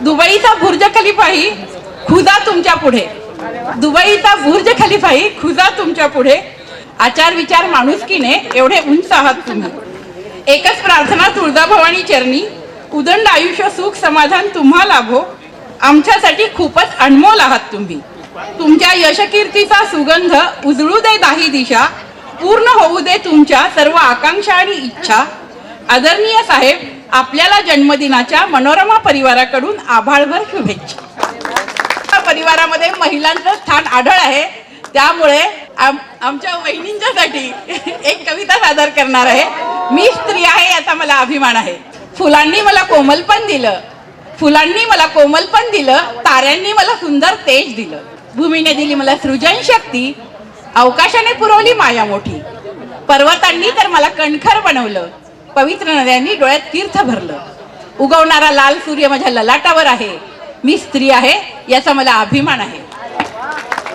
दुबईचा बुर्ज खलिफाही खुदा तुमच्या पुढे. दुबईचा बुर्ज खलिफाही खुदा तुमच्या पुढे. आचार विचार माणुसकीने एवढे उंच आहात तुम्ही. एकच प्रार्थना तुळजाभवानी चरणी, उदंड आयुष्य सुख समाधान तुम्हा लाभो. आमच्यासाठी खूपच अनमोल आहात तुम्ही. तुमच्या यशकीर्तीचा सुगंध उजळू दे दाही दिशा. पूर्ण होऊ दे तुमच्या सर्व आकांक्षा आणि इच्छा. आदरणीय साहेब, आपल्याला जन्मदिनाच्या मनोरमा परिवाराकडून आभाळभर शुभेच्छा. परिवारामध्ये महिलांचं स्थान आढळ आहे, त्यामुळे आमच्या वहिनींच्यासाठी एक कविता सादर करणार आहे. मी स्त्री आहे याचा मला अभिमान आहे. फुलांनी मला कोमलपण दिलं, फुलांनी मला कोमलपण दिलं. ताऱ्यांनी मला सुंदर तेज दिलं. भूमीने दिली मला सृजन शक्ती. अवकाशाने पुरवली माया मोठी. पर्वतांनी तर मला कणखर बनवलं. पवित्र नद्यांनी डोळ्यात तीर्थ भरलं. उगवणारा लाल सूर्य माझ्या ललाटावर आहे. मी स्त्री आहे याचा मला अभिमान आहे.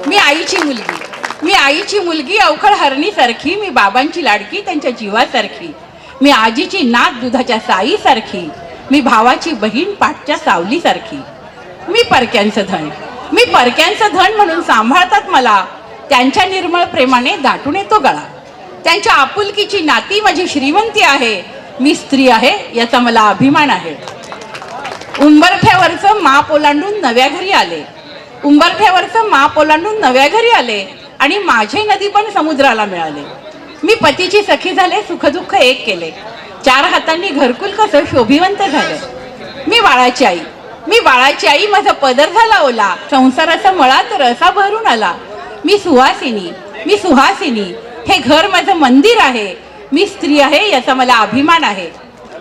मी आईची मुलगी, मी आईची मुलगी अवखळ हरणीसारखी. मी बाबांची लाडकी त्यांच्या जीवासारखी. मी आजीची नात दुधाच्या साईसारखी. मी भावाची बहीण पाठच्या सावलीसारखी. मी परक्यांचं धन, मी परक्यांचं धन म्हणून सांभाळतात मला. त्यांच्या निर्मळ प्रेमाने दाटून येतो गळा. त्यांच्या आपुलकीची नाती माझी श्रीमंती आहे. मी स्त्री आहे याचा मला अभिमान आहे. उंबरठ्यावरचं माप ओलांडून नव्या घरी आले. उंबरठ्यावरचं माप ओलांडून नव्या घरी आले आणि माझे नदी पण समुद्राला मिळाले. मी पतीची सखी झाले, सुखदुःख एक केले. 4 हातांनी घरकुल कसं शोभिवंत झालं. मी बाळाची आई, मी बाळाची आई. माझा पदर झाला ओला. संसाराचा मळात रसा भरून आला. मी सुहासिनी, मी सुहासिनी. हे घर माझं मंदिर आहे. मी स्त्री आहे याचा मला अभिमान आहे.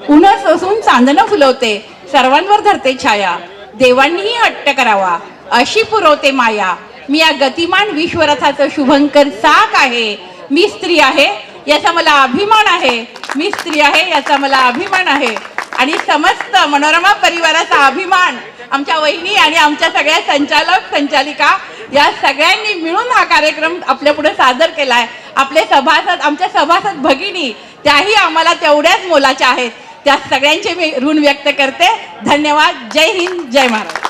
उन्हा सोसून चांदणं फुलवते, सर्वांवर धरते छाया. देवांनीही हट्ट करावा अशी पुरवते माया. मी या गतिमान विश्वरथाचं शुभंकर चाक आहे. मी स्त्री आहे याचा मला अभिमान आहे. मी स्त्री आहे याचा मला अभिमान आहे. आणि समस्त मनोरमा परिवाराचा अभिमान आमच्या वहिनी आणि आमच्या सगळ्या संचालक संचालिका या सगळ्यांनी मिळून हा कार्यक्रम आपल्या पुढे सादर केलाय. आपले सभासद, आमच्या सभासद भगिनी, त्याही आम्हाला तेवढ्याच मोलाच्या आहेत. त्या सगळ्यांचे मी ऋण व्यक्त करते. धन्यवाद. जय हिंद, जय महाराष्ट्र.